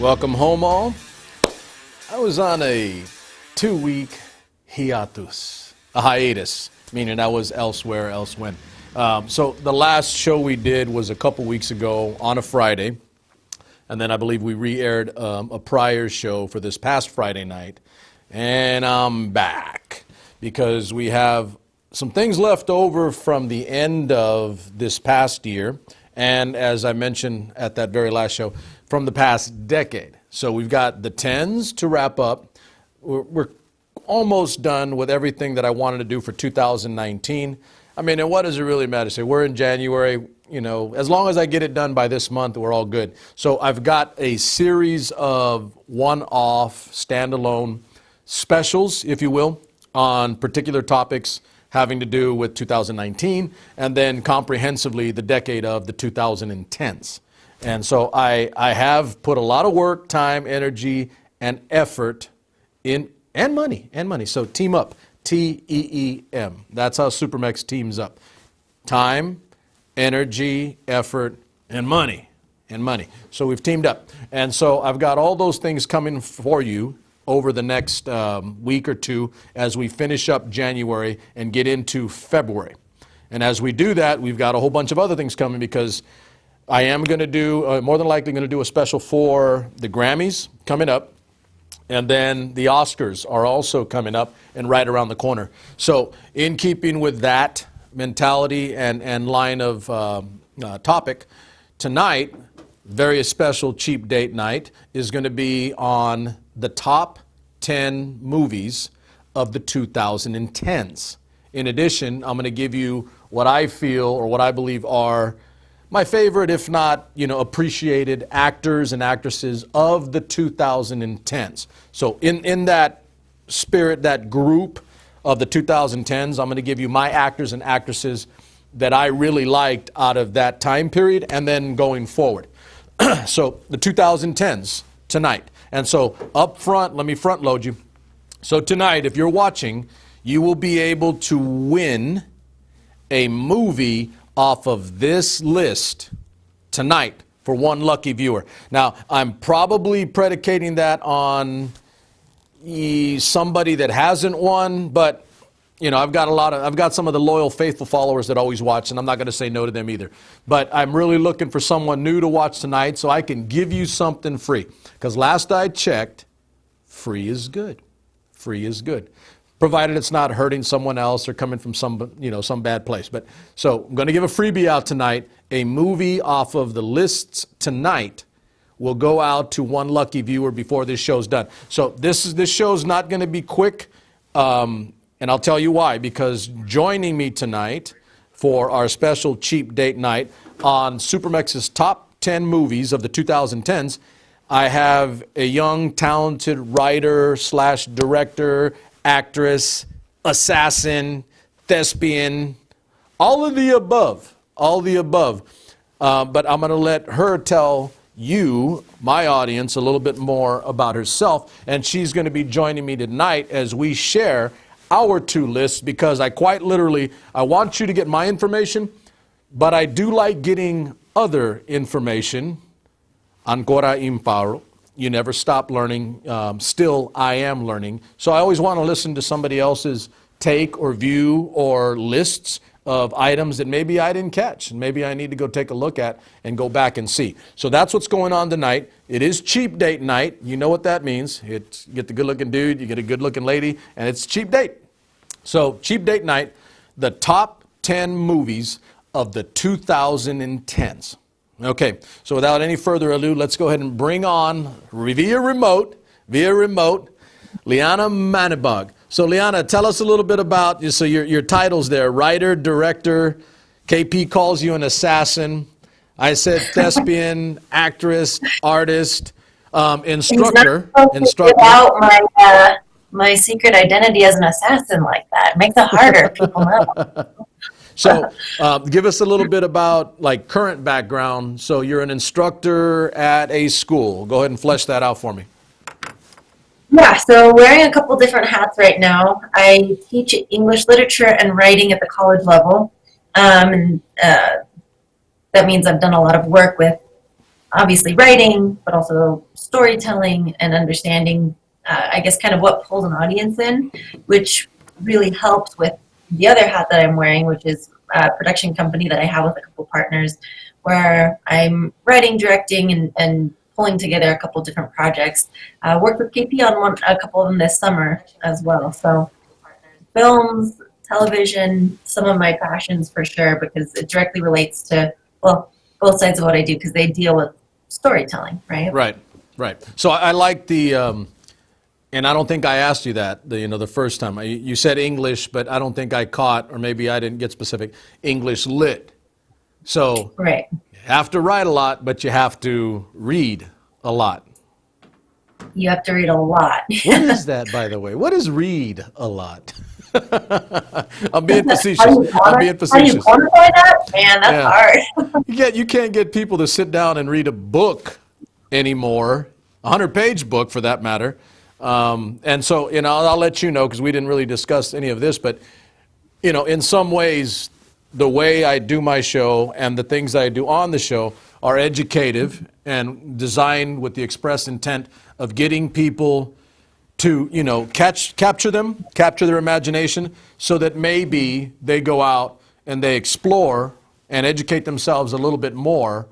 Welcome home, all. I was on a 2-week hiatus, meaning I was elsewhere, elsewhen. So the last show we did was a couple weeks ago on a Friday, and then I believe we re-aired a prior show for this past Friday night, and I'm back because we have some things left over from the end of this past year, and as I mentioned at that very last show, from the past decade. So we've got the 10s to wrap up. We're almost done with everything that I wanted to do for 2019. I mean, and what does it really matter? Say we're in January, you know, as long as I get it done by this month, we're all good. So I've got a series of one-off, standalone specials, if you will, on particular topics having to do with 2019, and then comprehensively the decade of the 2010s. And so I have put a lot of work, time, energy, and effort in, and money. So team up, T-E-E-M. That's how SuperMex teams up. Time, energy, effort, and money. So we've teamed up. And so I've got all those things coming for you over the next week or two as we finish up January and get into February. And as we do that, we've got a whole bunch of other things coming because I am going to do, more than likely going to do a special for the Grammys coming up. And then the Oscars are also coming up and right around the corner. So in keeping with that mentality and line of topic, tonight, very special cheap date night is going to be on the top 10 movies of the 2010s. In addition, I'm going to give you what I feel or what I believe are my favorite, if not, appreciated actors and actresses of the 2010s. So in that spirit, that group of the 2010s, I'm going to give you my actors and actresses that I really liked out of that time period and then going forward. So the 2010s tonight. And so up front, let me front load you. So tonight, if you're watching, you will be able to win a movie off of this list tonight for one lucky viewer. Now, I'm probably predicating that on somebody that hasn't won, but I've got some of the loyal, faithful followers that always watch, and I'm not going to say no to them either. But I'm really looking for someone new to watch tonight so I can give you something free. Because last I checked, free is good. Free is good. Provided it's not hurting someone else or coming from some bad place. But so I'm going to give a freebie out tonight. A movie off of the lists tonight will go out to one lucky viewer before this show's done. So this show's not going to be quick, and I'll tell you why. Because joining me tonight for our special cheap date night on SuperMex's top 10 movies of the 2010s, I have a young, talented writer / director, actress, assassin, thespian, all of the above, but I'm going to let her tell you, my audience, a little bit more about herself, and she's going to be joining me tonight as we share our two lists, because I want you to get my information, but I do like getting other information. Ancora imparo. You never stop learning. Still, I am learning. So I always want to listen to somebody else's take or view or lists of items that maybe I didn't catch and maybe I need to go take a look at and go back and see. So that's what's going on tonight. It is cheap date night. You know what that means. You get the good-looking dude, you get a good-looking lady, and it's cheap date. So cheap date night, the top 10 movies of the 2010s. Okay, so without any further ado, let's go ahead and bring on, via remote, Lianna Manibog. So Lianna, tell us a little bit about, so your titles there, writer, director, KP calls you an assassin, I said thespian, actress, artist, instructor. Without my secret identity as an assassin like that. It makes it harder, people know. So give us a little bit about current background. So you're an instructor at a school. Go ahead and flesh that out for me. Yeah, so wearing a couple different hats right now. I teach English literature and writing at the college level. That means I've done a lot of work with obviously writing, but also storytelling and understanding, I guess, kind of what pulls an audience in, which really helps with the other hat that I'm wearing, which is a production company that I have with a couple partners, where I'm writing, directing, and pulling together a couple different projects. Worked with KP on a couple of them this summer as well. So films, television, some of my passions for sure, because it directly relates to, well, both sides of what I do, because they deal with storytelling, right? Right, right. So I like the, and I don't think I asked you that, the first time. You said English, but I don't think I caught, or maybe I didn't get specific, English lit. So Right. you have to write a lot, but you have to read a lot. You have to read a lot. What is that, by the way? What is read a lot? I'm being facetious. How do you I'm being facetious. quantify that? Man, that's hard. You can't get people to sit down and read a book anymore, a 100-page book for that matter. And so, I'll let you know, because we didn't really discuss any of this, but, in some ways, the way I do my show and the things I do on the show are educative and designed with the express intent of getting people to, capture their imagination, so that maybe they go out and they explore and educate themselves a little bit more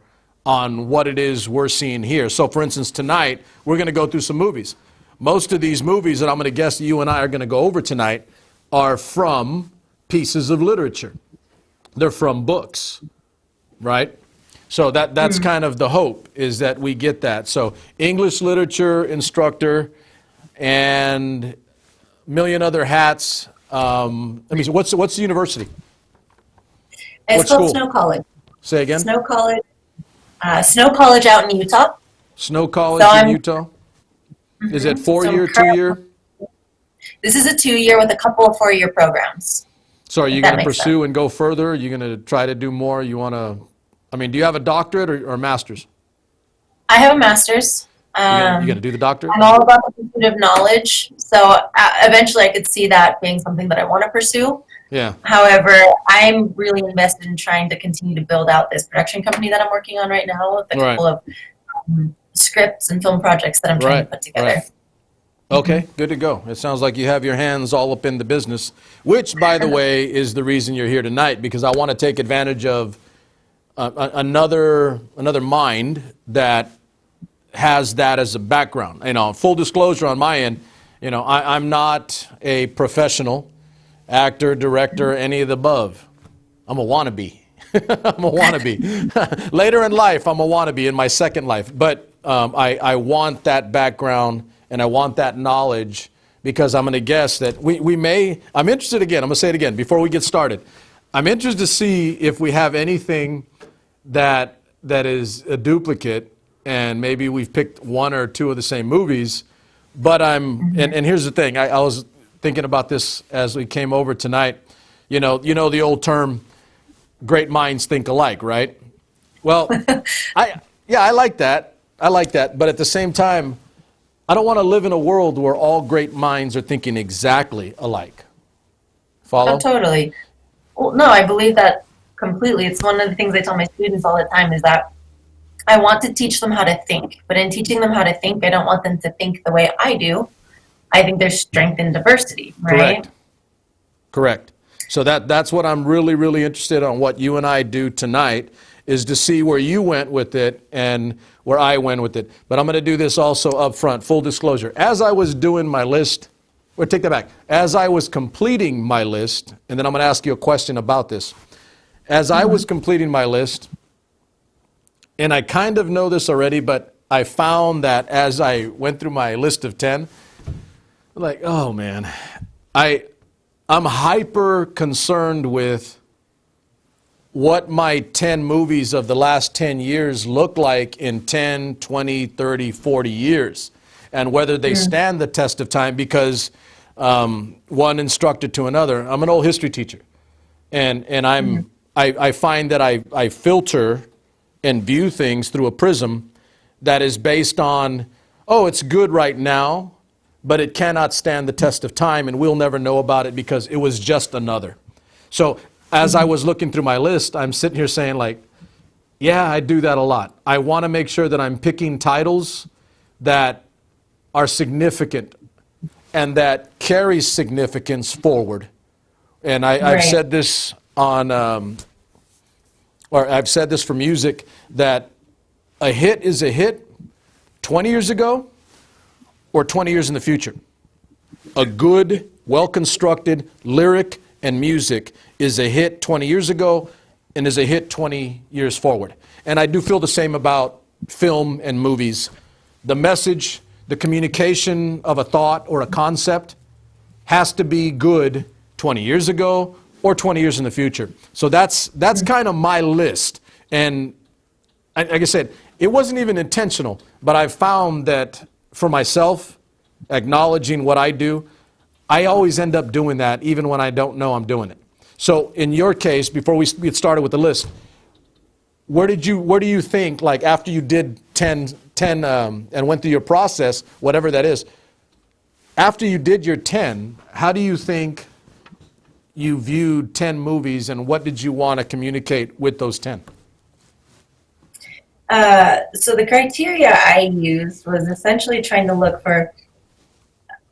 on what it is we're seeing here. So, for instance, tonight, we're going to go through some movies. Most of these movies that I'm going to guess you and I are going to go over tonight are from pieces of literature. They're from books, right? So that's kind of the hope, is that we get that. So English literature instructor and a million other hats. Let me see, what's the university? It's What called school? Snow College. Say again? Snow College. Snow College out in Utah. Snow College So in I'm- Utah? Is it 4-year, So 2-year? This is a 2-year with a couple of 4-year programs. So are you If that going to makes pursue and go further? Are you going to try to do more? You want to, do you have a doctorate or master's? I have a master's. You going to do the doctorate? I'm all about the pursuit of knowledge. So eventually I could see that being something that I want to pursue. Yeah. However, I'm really invested in trying to continue to build out this production company that I'm working on right now, with a Right. couple of scripts and film projects that I'm trying to put together. Right. Okay, good to go. It sounds like you have your hands all up in the business, which, by the way, is the reason you're here tonight, because I want to take advantage of another mind that has that as a background. Full disclosure on my end, I'm not a professional actor, director, any of the above. I'm a wannabe. I'm a wannabe. Later in life, I'm a wannabe in my second life. But I want that background and I want that knowledge, because I'm going to guess that we may, I'm interested again, I'm going to say it again before we get started. I'm interested to see if we have anything that is a duplicate, and maybe we've picked one or two of the same movies. But and here's the thing, I was thinking about this as we came over tonight. You know the old term, great minds think alike, right? Well, I like that. But at the same time, I don't want to live in a world where all great minds are thinking exactly alike. Follow? Oh, totally. Well, no, I believe that completely. It's one of the things I tell my students all the time, is that I want to teach them how to think. But in teaching them how to think, I don't want them to think the way I do. I think there's strength in diversity, right? Correct. So that's what I'm really, really interested on, what you and I do tonight, is to see where you went with it and where I went with it. But I'm going to do this also up front, full disclosure. As I was doing my list, or take that back, as I was completing my list, and then I'm going to ask you a question about this. As I was completing my list, and I kind of know this already, but I found that as I went through my list of 10, like, oh man, I'm hyper concerned with what my 10 movies of the last 10 years look like in 10, 20, 30, 40 years, and whether they stand the test of time, because one instructor to another. I'm an old history teacher, and I find that I filter and view things through a prism that is based on, oh, it's good right now, but it cannot stand the test of time, and we'll never know about it because it was just another. So as I was looking through my list, I'm sitting here saying, like, Yeah, I do that a lot. I want to make sure that I'm picking titles that are significant and that carry significance forward. And I've Right. said this on, or I've said this for music, that a hit is a hit 20 years ago or 20 years in the future. A good, well-constructed lyric and music is a hit 20 years ago and is a hit 20 years forward. And I do feel the same about film and movies. The message, the communication of a thought or a concept has to be good 20 years ago or 20 years in the future. So that's kind of my list. And like I said, it wasn't even intentional, but I've found that for myself, acknowledging what I do, I always end up doing that even when I don't know I'm doing it. So in your case, before we get started with the list, where do you think, like after you did 10 and went through your process, whatever that is, after you did your 10, how do you think you viewed 10 movies and what did you want to communicate with those 10? So the criteria I used was essentially trying to look for,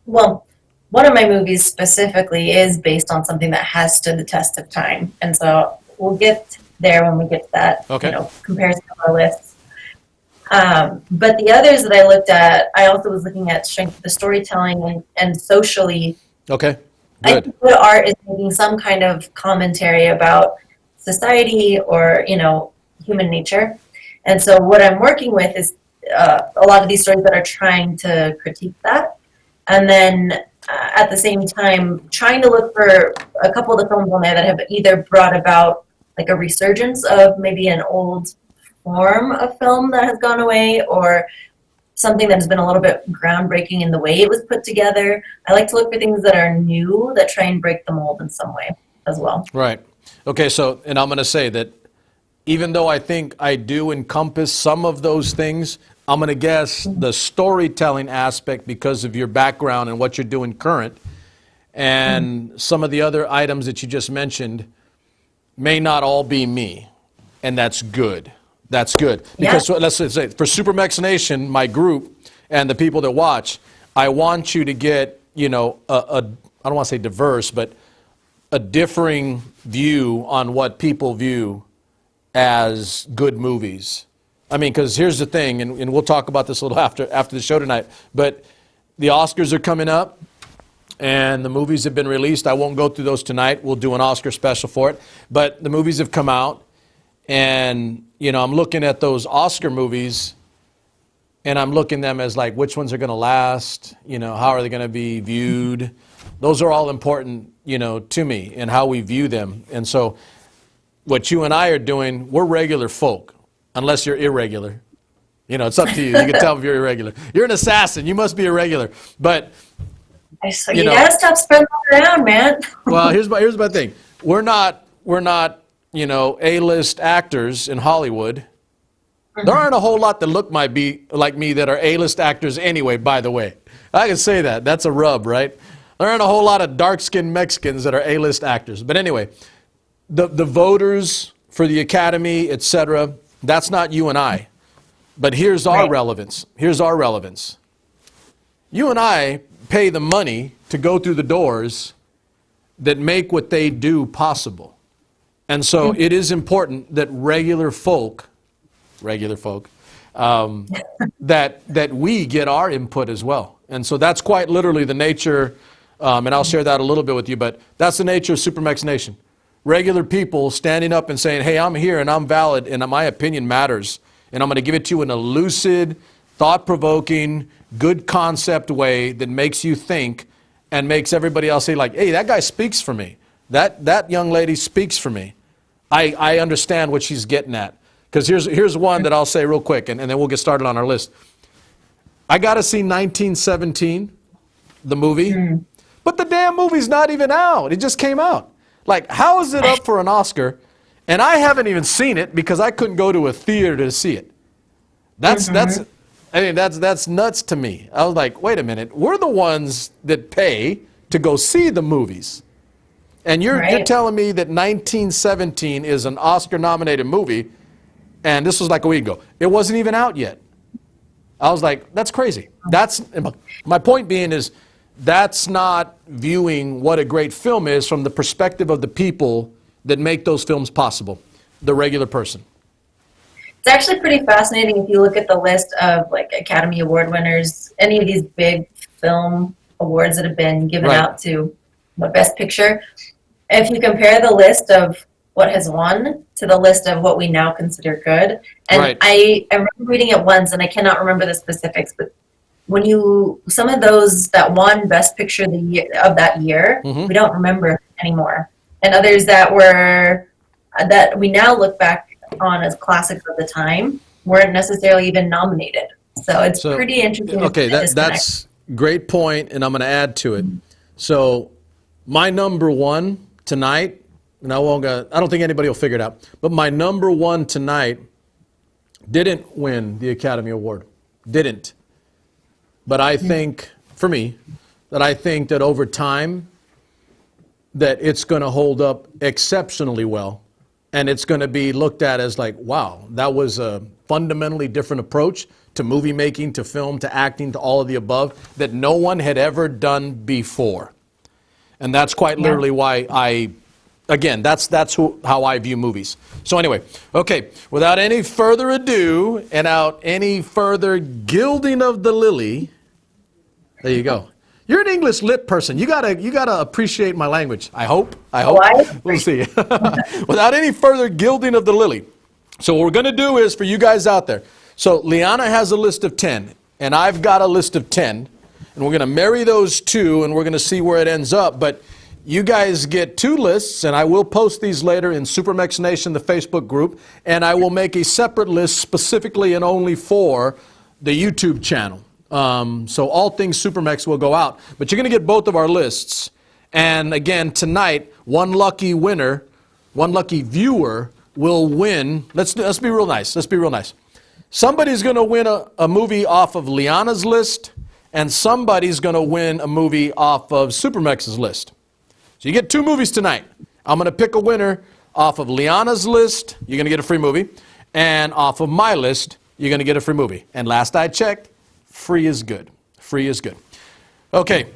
well, one of my movies specifically is based on something that has stood the test of time. And so we'll get there when we get to that, Okay. comparison of our lists. But the others that I looked at, I also was looking at strength of the storytelling and socially. Okay, I good. think good art is making some kind of commentary about society or, human nature. And so what I'm working with is a lot of these stories that are trying to critique that. And then at the same time, trying to look for a couple of the films on there that have either brought about like a resurgence of maybe an old form of film that has gone away, or something that has been a little bit groundbreaking in the way it was put together. I like to look for things that are new, that try and break the mold in some way as well. Right. Okay, so, and I'm going to say that even though I think I do encompass some of those things, I'm going to guess the storytelling aspect, because of your background and what you're doing current, and some of the other items that you just mentioned may not all be me, and that's good. That's good. Because let's say, for SuperMex's Nation, my group, and the people that watch, I want you to get, I don't want to say diverse, but a differing view on what people view as good movies. I mean, because here's the thing, and we'll talk about this a little after the show tonight, but the Oscars are coming up, and the movies have been released. I won't go through those tonight. We'll do an Oscar special for it. But the movies have come out, and, I'm looking at those Oscar movies, and I'm looking at them as like, which ones are going to last? How are they going to be viewed? Those are all important, to me, and how we view them. And so what you and I are doing, we're regular folk, unless you're irregular. It's up to you. You can tell if you're irregular. You're an assassin. You must be irregular. But You gotta stop spreading that around, man. well, here's my thing. We're not A-list actors in Hollywood. There aren't a whole lot that look like me that are A-list actors anyway, by the way. I can say that. That's a rub, right? There aren't a whole lot of dark-skinned Mexicans that are A-list actors. But anyway, the voters for the Academy, etc., that's not you and I. But here's our relevance. Here's our relevance. You and I pay the money to go through the doors that make what they do possible. And so it is important that regular folk, that we get our input as well. And so that's quite literally the nature, and I'll share that a little bit with you, but that's the nature of SuperMex's Nation. Regular people standing up and saying, hey, I'm here and I'm valid and my opinion matters. And I'm going to give it to you in a lucid, thought-provoking, good concept way that makes you think and makes everybody else say, like, hey, that guy speaks for me. That young lady speaks for me. I understand what she's getting at. Because here's one that I'll say real quick, and then we'll get started on our list. I got to see 1917, the movie, but the damn movie's not even out. It just came out. Like, how is it up for an Oscar? And I haven't even seen it because I couldn't go to a theater to see it. That's nuts to me. I was like, wait a minute, we're the ones that pay to go see the movies. And you're telling me that 1917 is an Oscar-nominated movie, And this was like a week ago. It wasn't even out yet. I was like, that's crazy. That's my point being is that's not viewing what a great film is from the perspective of the people that make those films possible, the regular person. It's actually pretty fascinating if you look at the list of like Academy Award winners, any of these big film awards that have been given out to the Best Picture. If you compare the list of what has won to the list of what we now consider good, and I remember reading it once, and I cannot remember the specifics, but when some of those that won Best Picture of that year, we don't remember anymore, and others that we now look back on as classics of the time weren't necessarily even nominated. So it's pretty interesting. Okay, that's great point, and I'm going to add to it. So my number one tonight, and I don't think anybody will figure it out, but my number one tonight didn't win the Academy Award. Didn't. But I think, for me, I think that over time, that it's going to hold up exceptionally well. And it's going to be looked at as like, wow, that was a fundamentally different approach to movie making, to film, to acting, to all of the above that no one had ever done before. And that's quite literally why that's how I view movies. So anyway, okay, without any further ado and without any further gilding of the lily, there you go. You're an English lit person. You gotta appreciate my language. I hope. We'll see. Without any further gilding of the lily. So what we're gonna do is for you guys out there. So Lianna has a list of 10, and I've got a list of 10, and we're gonna marry those two, and we're gonna see where it ends up. But you guys get two lists, and I will post these later in SuperMex Nation, the Facebook group, and I will make a separate list specifically and only for the YouTube channel. So all things SuperMex will go out, but you're going to get both of our lists. And again, tonight, one lucky winner, one lucky viewer will win. Let's be real nice. Let's be real nice. Somebody's going to win a movie off of Lianna's list, and somebody's going to win a movie off of SuperMex's list. So you get two movies tonight. I'm going to pick a winner off of Lianna's list. You're going to get a free movie. And off of my list, you're going to get a free movie. And last I checked, free is good. Free is good. Okay,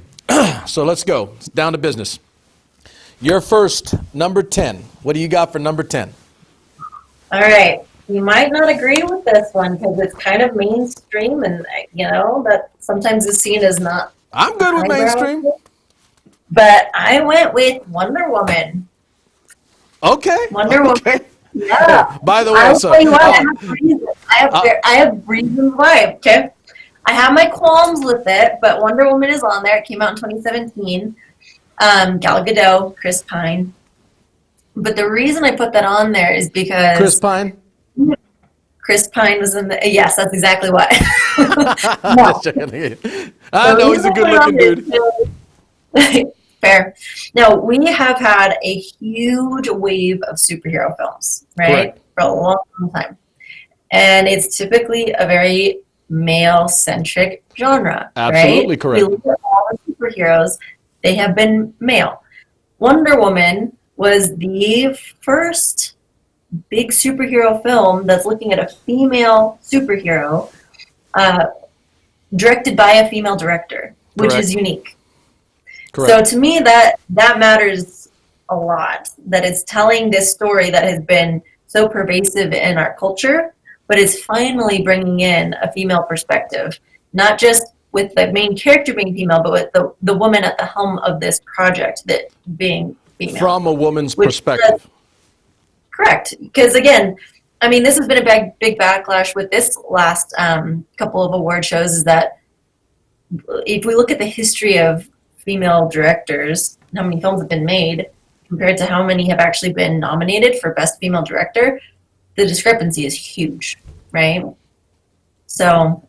so let's go. It's down to business. Your first, number 10. What do you got for number 10? All right. You might not agree with this one because it's kind of mainstream and, that sometimes is seen as not. I'm good with mainstream. But I went with Wonder Woman. Okay. Wonder Woman. Yeah. By the way, I'll tell you what, I have reasons. I have reasons why, okay? I have my qualms with it, but Wonder Woman is on there. It came out in 2017. Gal Gadot, Chris Pine. But the reason I put that on there is because... Chris Pine? Chris Pine was in the... Yes, that's exactly why. I know he's a good-looking dude. Fair. Now, we have had a huge wave of superhero films, right? Correct. For a long time. And it's typically a very male-centric genre, Absolutely right? correct. We look at all the superheroes, they have been male. Wonder Woman was the first big superhero film that's looking at a female superhero directed by a female director, which is unique. Correct. So to me, that matters a lot, that it's telling this story that has been so pervasive in our culture, but it's finally bringing in a female perspective, not just with the main character being female, but with the woman at the helm of this project that being female. From a woman's perspective. Correct. Because again, I mean, this has been a big backlash with this last couple of award shows, is that if we look at the history of female directors, how many films have been made compared to how many have actually been nominated for Best Female Director, the discrepancy is huge, right? So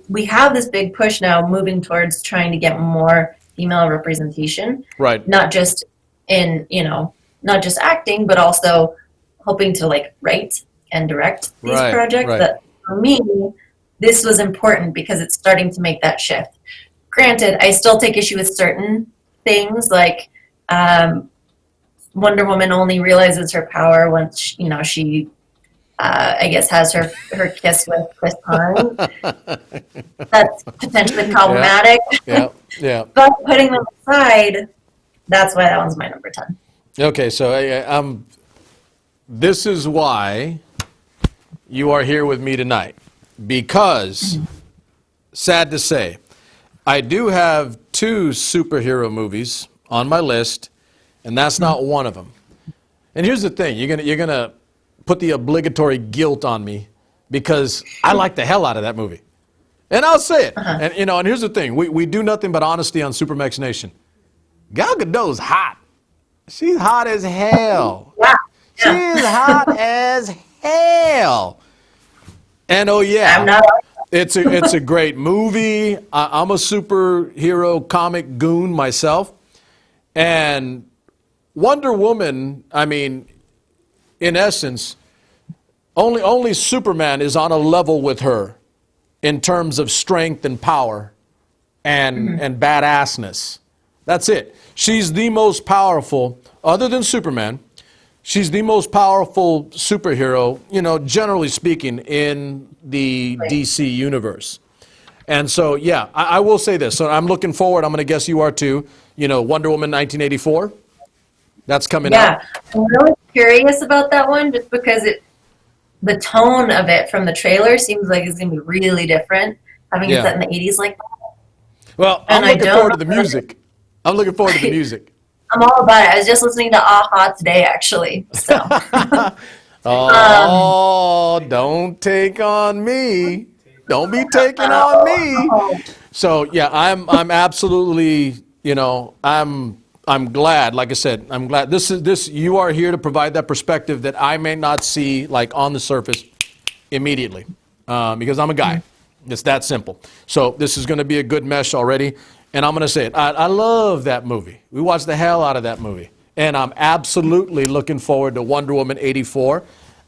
we have this big push now moving towards trying to get more female representation. Right. Not just in, not just acting, but also hoping to write and direct these projects. Right. But for me, this was important because it's starting to make that shift. Granted, I still take issue with certain things, like Wonder Woman only realizes her power once she I guess, has her kiss with Chris Pine. That's potentially problematic. Yeah. But putting them aside, that's why that one's my number 10. Okay, so this is why you are here with me tonight. Because, sad to say, I do have 2 superhero movies on my list, and that's not one of them. And here's the thing, you're gonna put the obligatory guilt on me because I like the hell out of that movie. And I'll say it. And and here's the thing, we do nothing but honesty on SuperMex Nation. Gal Gadot's hot. She's hot as hell. Yeah. She's hot as hell. And oh yeah, I'm not. it's a great movie. I'm a superhero comic goon myself. And Wonder Woman, I mean, in essence, only Superman is on a level with her in terms of strength and power and badassness. That's it. She's the most powerful, other than Superman, she's the most powerful superhero, generally speaking, in the DC universe. And so, yeah, I will say this. So I'm looking forward. I'm going to guess you are too. Wonder Woman 1984. That's coming out. Yeah, I'm really curious about that one just because the tone of it from the trailer seems like it's going to be really different, having it set in the 80s like that. Well, I'm looking forward to the music. I'm looking forward to the music. I'm all about it. I was just listening to Aha today, actually. So. Don't take on me. Don't be taking on me. So yeah, I'm absolutely, I'm glad. Like I said, I'm glad. You are here to provide that perspective that I may not see like on the surface immediately, because I'm a guy. It's that simple. So this is going to be a good mesh already. And I'm going to say it. I love that movie. We watched the hell out of that movie. And I'm absolutely looking forward to Wonder Woman 84.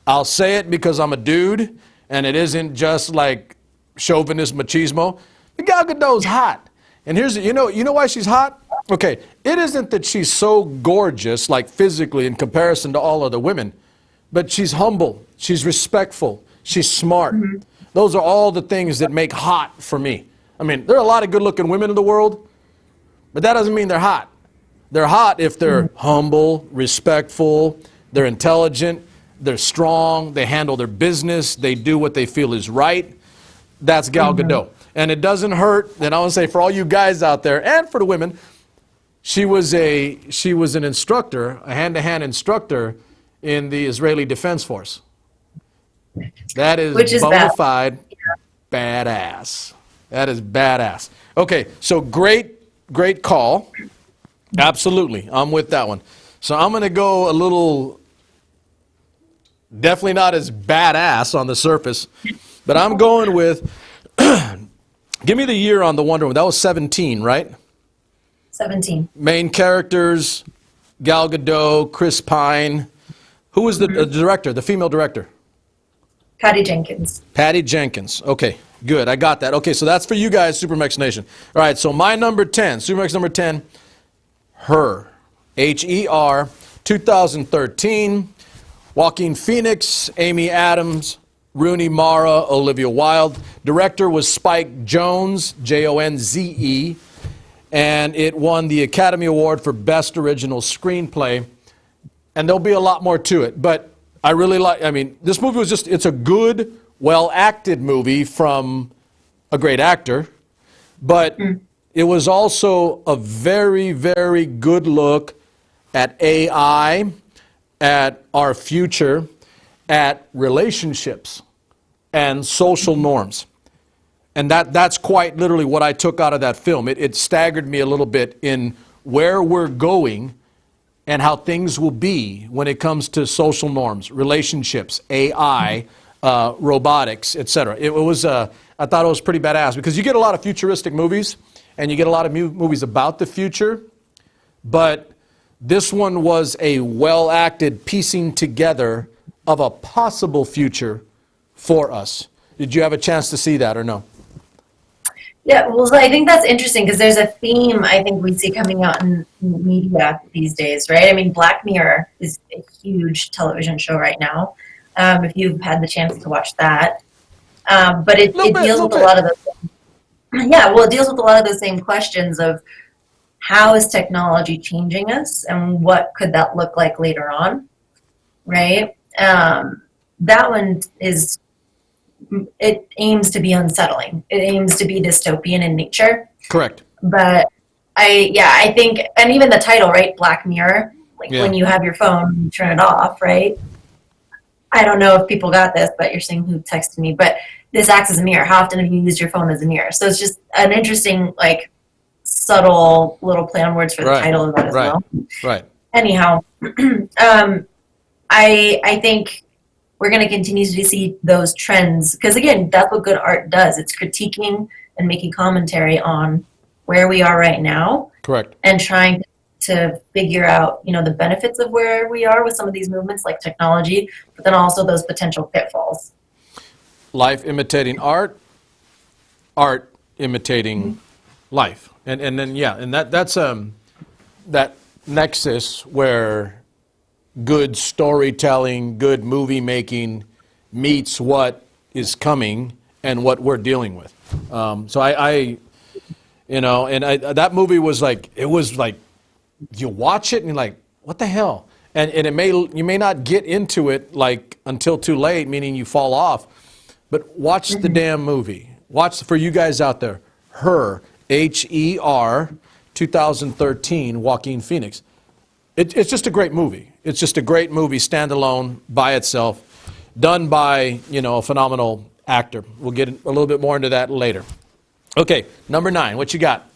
I'll say it because I'm a dude, and it isn't just like chauvinist machismo. The Gal Gadot's hot. And here's, you know why she's hot? Okay, it isn't that she's so gorgeous, like physically in comparison to all other women, but she's humble, she's respectful, she's smart. Those are all the things that make hot for me. I mean, there are a lot of good-looking women in the world, but that doesn't mean they're hot. They're hot if they're humble, respectful, they're intelligent, they're strong, they handle their business, they do what they feel is right. That's Gal Gadot. And it doesn't hurt, and I want to say for all you guys out there, and for the women, she was an instructor, a hand-to-hand instructor in the Israeli Defense Force. That is bona fide badass. That is badass. Okay, so great call. Absolutely, I'm with that one. So I'm going to go a little, definitely not as badass on the surface, but I'm going with, give me the year on the Wonder Woman. That was 17, right? 17. Main characters, Gal Gadot, Chris Pine. Who was the director, the female director? Patty Jenkins. Patty Jenkins. Okay, good. I got that. Okay, so that's for you guys, SuperMex Nation. All right, so my number 10, SuperMex number 10, Her. H-E-R, 2013. Joaquin Phoenix, Amy Adams, Rooney Mara, Olivia Wilde. Director was Spike Jonze, J-O-N-Z-E. And it won the Academy Award for Best Original Screenplay. And there'll be a lot more to it. But I really this movie was it's a good, well-acted movie from a great actor. But it was also a very, very good look at AI, at our future, at relationships and social norms. And that's quite literally what I took out of that film. It staggered me a little bit in where we're going and how things will be when it comes to social norms, relationships, AI, robotics, etc. I thought it was pretty badass because you get a lot of futuristic movies and you get a lot of movies about the future, but this one was a well-acted piecing together of a possible future for us. Did you have a chance to see that or no? Yeah, well, I think that's interesting because there's a theme I think we see coming out in media these days, right? I mean, Black Mirror is a huge television show right now. if you've had the chance to watch that. But it deals with a bit. lot of those. Yeah, well, it deals with a lot of those same questions of how is technology changing us and what could that look like later on, right? That one it aims to be unsettling. It aims to be dystopian in nature. Correct. But I think, and even the title, right? Black Mirror, like when you have your phone, you turn it off, right? I don't know if people got this, but you're saying who texted me, but this acts as a mirror. How often have you used your phone as a mirror? So it's just an interesting, like, subtle little play on words for the title of that as well. Right. Anyhow, I think we're going to continue to see those trends because, again, that's what good art does. It's critiquing and making commentary on where we are right now. Correct. And trying to figure out, the benefits of where we are with some of these movements like technology, but then also those potential pitfalls. Life imitating art, art imitating life. And then that's that nexus where good storytelling, good movie making meets what is coming and what we're dealing with. So that movie was like, you watch it and you're like, what the hell? And you may not get into it like until too late, meaning you fall off, but watch the damn movie. Watch, for you guys out there, Her, Her, 2013, Joaquin Phoenix. It's just a great movie. It's just a great movie, standalone, by itself, done by, a phenomenal actor. We'll get a little bit more into that later. Okay, number 9, what you got?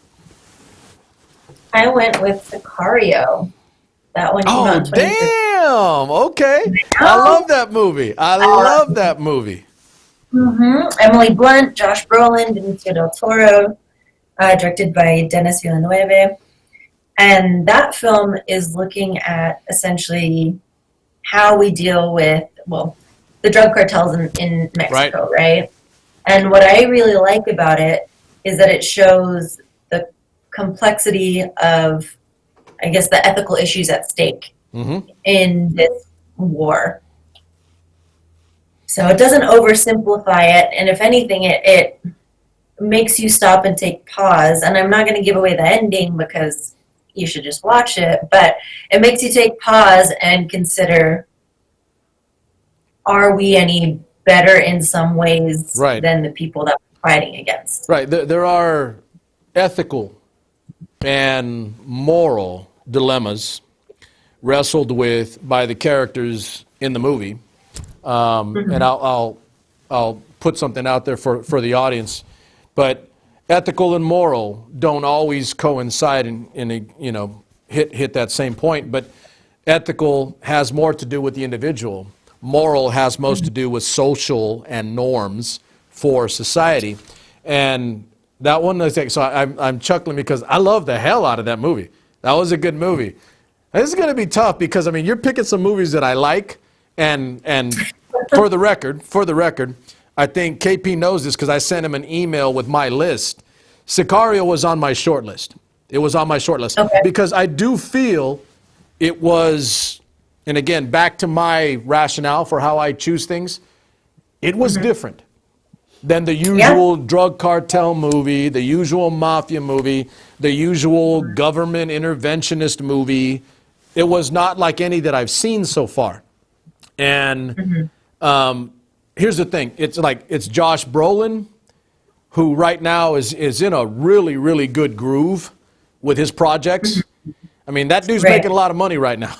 I went with Sicario. That one came out in 2015. Damn! Okay. I love that movie. I love that movie. Emily Blunt, Josh Brolin, Benicio del Toro, directed by Denis Villeneuve. And that film is looking at essentially how we deal with, the drug cartels in Mexico, right? And what I really like about it is that it shows the complexity of, I guess, the ethical issues at stake in this war. So it doesn't oversimplify it, and if anything, it makes you stop and take pause. And I'm not going to give away the ending because you should just watch it, but it makes you take pause and consider, are we any better in some ways than the people that we're fighting against? Right. There are ethical and moral dilemmas wrestled with by the characters in the movie. And I'll put something out there for the audience, but ethical and moral don't always coincide in hit that same point. But ethical has more to do with the individual. Moral has most to do with social and norms for society. And that one, I think, so I'm chuckling because I love the hell out of that movie. That was a good movie. This is going to be tough because, you're picking some movies that I like, and for the record, I think KP knows this because I sent him an email with my list. Sicario was on my short list. It was on my short list because I do feel it was, and again, back to my rationale for how I choose things, it was different than the usual drug cartel movie, the usual mafia movie, the usual government interventionist movie. It was not like any that I've seen so far. And here's the thing. It's Josh Brolin, who right now is in a really, really good groove with his projects. That dude's making a lot of money right now.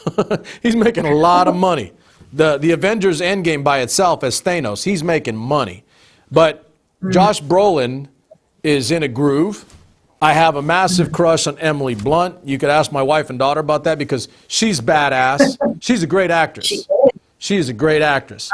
He's making a lot of money. The Avengers Endgame by itself as Thanos, he's making money. But Josh Brolin is in a groove. I have a massive crush on Emily Blunt. You could ask my wife and daughter about that because she's badass. She's a great actress. She is a great actress.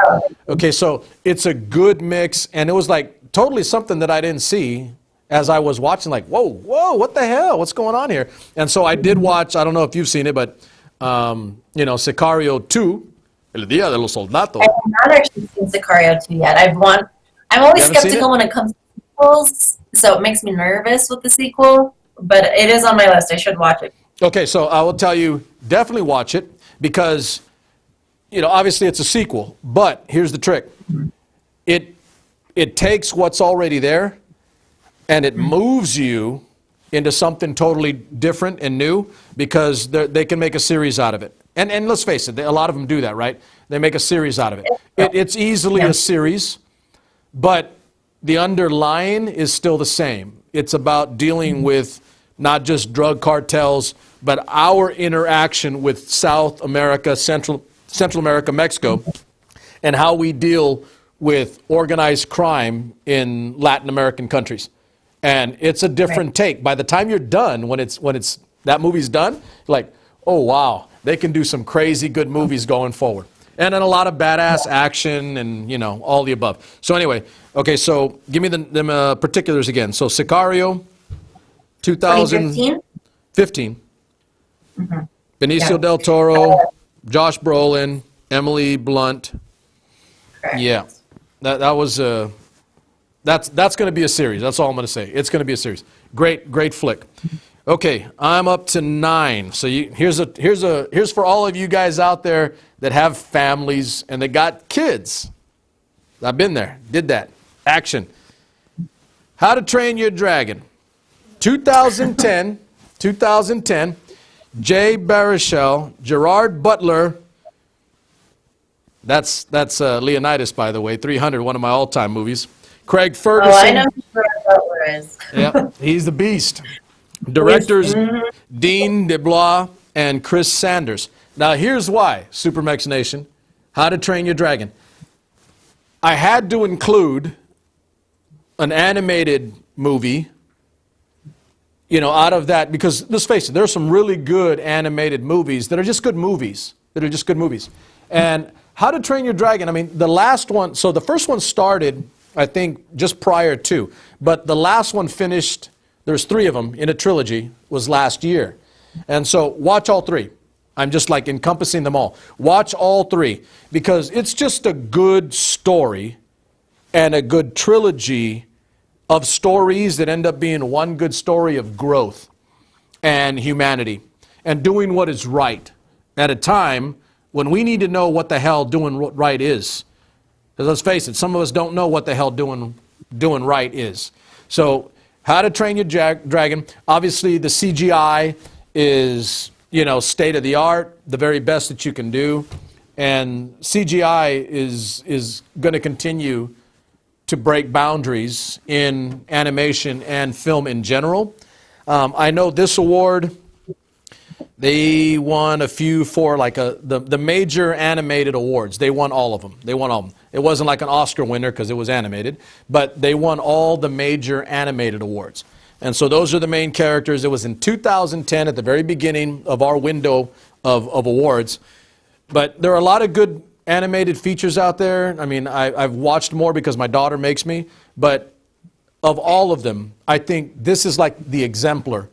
Okay, so it's a good mix, and it was like totally something that I didn't see as I was watching, like, whoa, what the hell? What's going on here? And so I did watch, I don't know if you've seen it, but, Sicario 2, El Día de los Soldados. I have not actually seen Sicario 2 yet. I'm always skeptical when it comes to sequels, so it makes me nervous with the sequel, but it is on my list. I should watch it. Okay, so I will tell you, definitely watch it, because obviously it's a sequel, but here's the trick. It takes what's already there and it moves you into something totally different and new because they can make a series out of it. And let's face it, a lot of them do that, right? They make a series out of it. It's easily a series, but the underlying is still the same. It's about dealing with not just drug cartels, but our interaction with South America, Central America, Mexico, and how we deal with organized crime in Latin American countries. And it's a different take. By the time you're done, when that movie's done, you're like, oh wow, they can do some crazy good movies going forward. And then a lot of badass action and all the above. So anyway, okay, so give me the particulars again. So Sicario, 2015. Benicio del Toro, Josh Brolin, Emily Blunt. Correct. Yeah, that was that's going to be a series. That's all I'm going to say. It's going to be a series. Great flick. Okay, I'm up to 9. So here's for all of you guys out there that have families and they got kids. I've been there, did that. Action. How to Train Your Dragon. 2010, Jay Baruchel, Gerard Butler. That's Leonidas, by the way. 300, one of my all-time movies. Craig Ferguson. Oh, I know who Gerard Butler is. Yeah, he's the beast. Directors Dean DeBlois and Chris Sanders. Now here's why, SuperMex Nation, How to Train Your Dragon. I had to include an animated movie, out of that, because let's face it, there are some really good animated movies that are just good movies. And How to Train Your Dragon, I mean, the last one, so the first one started, I think, just prior to, but the last one finished, there's 3 of them in a trilogy, was last year. And so watch all 3. I'm just like encompassing them all. Watch all 3 because it's just a good story and a good trilogy of stories that end up being one good story of growth and humanity and doing what is right at a time when we need to know what the hell doing right is. Because let's face it, some of us don't know what the hell doing right is. So How to Train Your Dragon, obviously the CGI is, state of the art, the very best that you can do. And CGI is going to continue to break boundaries in animation and film in general. I know this award, they won a few for like the major animated awards. They won all of them. It wasn't like an Oscar winner because it was animated, but they won all the major animated awards. And so those are the main characters. It was in 2010 at the very beginning of our window of awards. But there are a lot of good animated features out there. I mean, I've watched more because my daughter makes me. But of all of them, I think this is like the exemplar.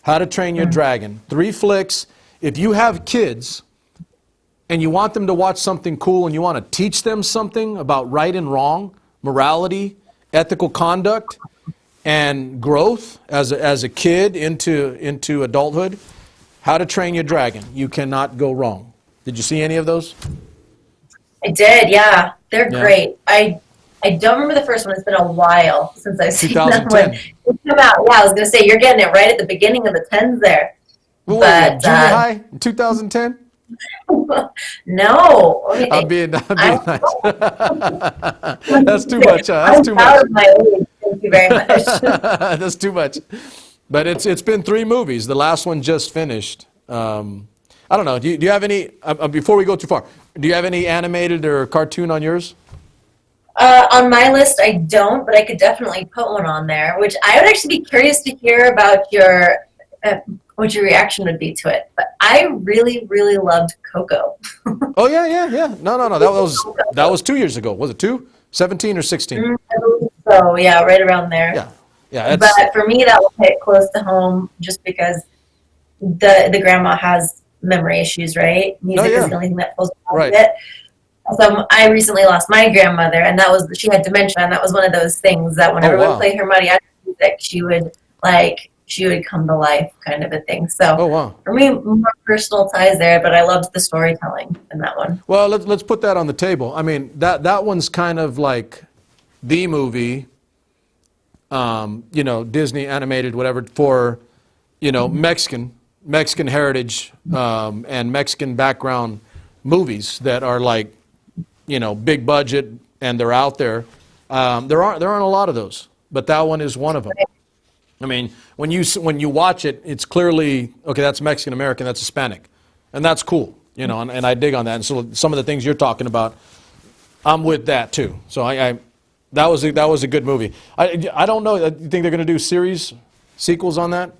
How to Train Your Dragon. 3 flicks. If you have kids and you want them to watch something cool and you want to teach them something about right and wrong, morality, ethical conduct, and growth as a kid into adulthood, How to Train Your Dragon. You cannot go wrong. Did you see any of those? I did, yeah. They're great. I don't remember the first one. It's been a while since I've seen that one. It came out, yeah, I was going to say, you're getting it right at the beginning of the 10s there. What was it, junior high in 2010? No. I'm being nice. That's too much. That's too much. Of my age. Thank you very much. That's too much. But it's been 3 movies. The last one just finished. I don't know. Do you have any, before we go too far, do you have any animated or cartoon on yours? On my list, I don't, but I could definitely put one on there, which I would actually be curious to hear about what your reaction would be to it. But I really, really loved Coco. Oh, yeah. No. That was 2 years ago. Was it 2? 17 or 16? I believe so, yeah, right around there. Yeah. But for me, that will hit close to home just because the grandma has memory issues, right? Music is the only thing that pulls out of it. So I recently lost my grandmother, and she had dementia, and that was one of those things that whenever we would play her mariachi music, she would come to life, kind of a thing. So Oh, wow. for me, more personal ties there, but I loved the storytelling in that one. Well, let's put that on the table. I mean, that one's kind of like the movie, Disney animated, whatever, for, Mexican heritage and Mexican background movies that are like, big budget and they're out there. There aren't a lot of those, but that one is one of them. I mean, when you watch it, it's clearly, okay, that's Mexican American, that's Hispanic, and that's cool, and I dig on that. And so some of the things you're talking about, I'm with that too. So that was a good movie. I don't know. You think they're going to do sequels on that?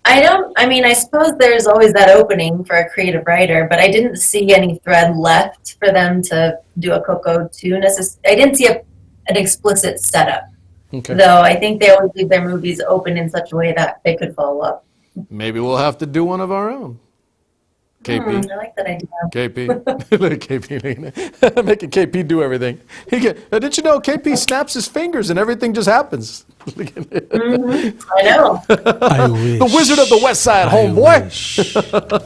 I suppose there's always that opening for a creative writer, but I didn't see any thread left for them to do a Coco 2. I didn't see an explicit setup. Okay. Though I think they always leave their movies open in such a way that they could follow up. Maybe we'll have to do one of our own. KP. I like that idea. KP. KP. Making KP do everything. Did you know KP snaps his fingers and everything just happens? I know. I wish. The Wizard of the West Side, homeboy.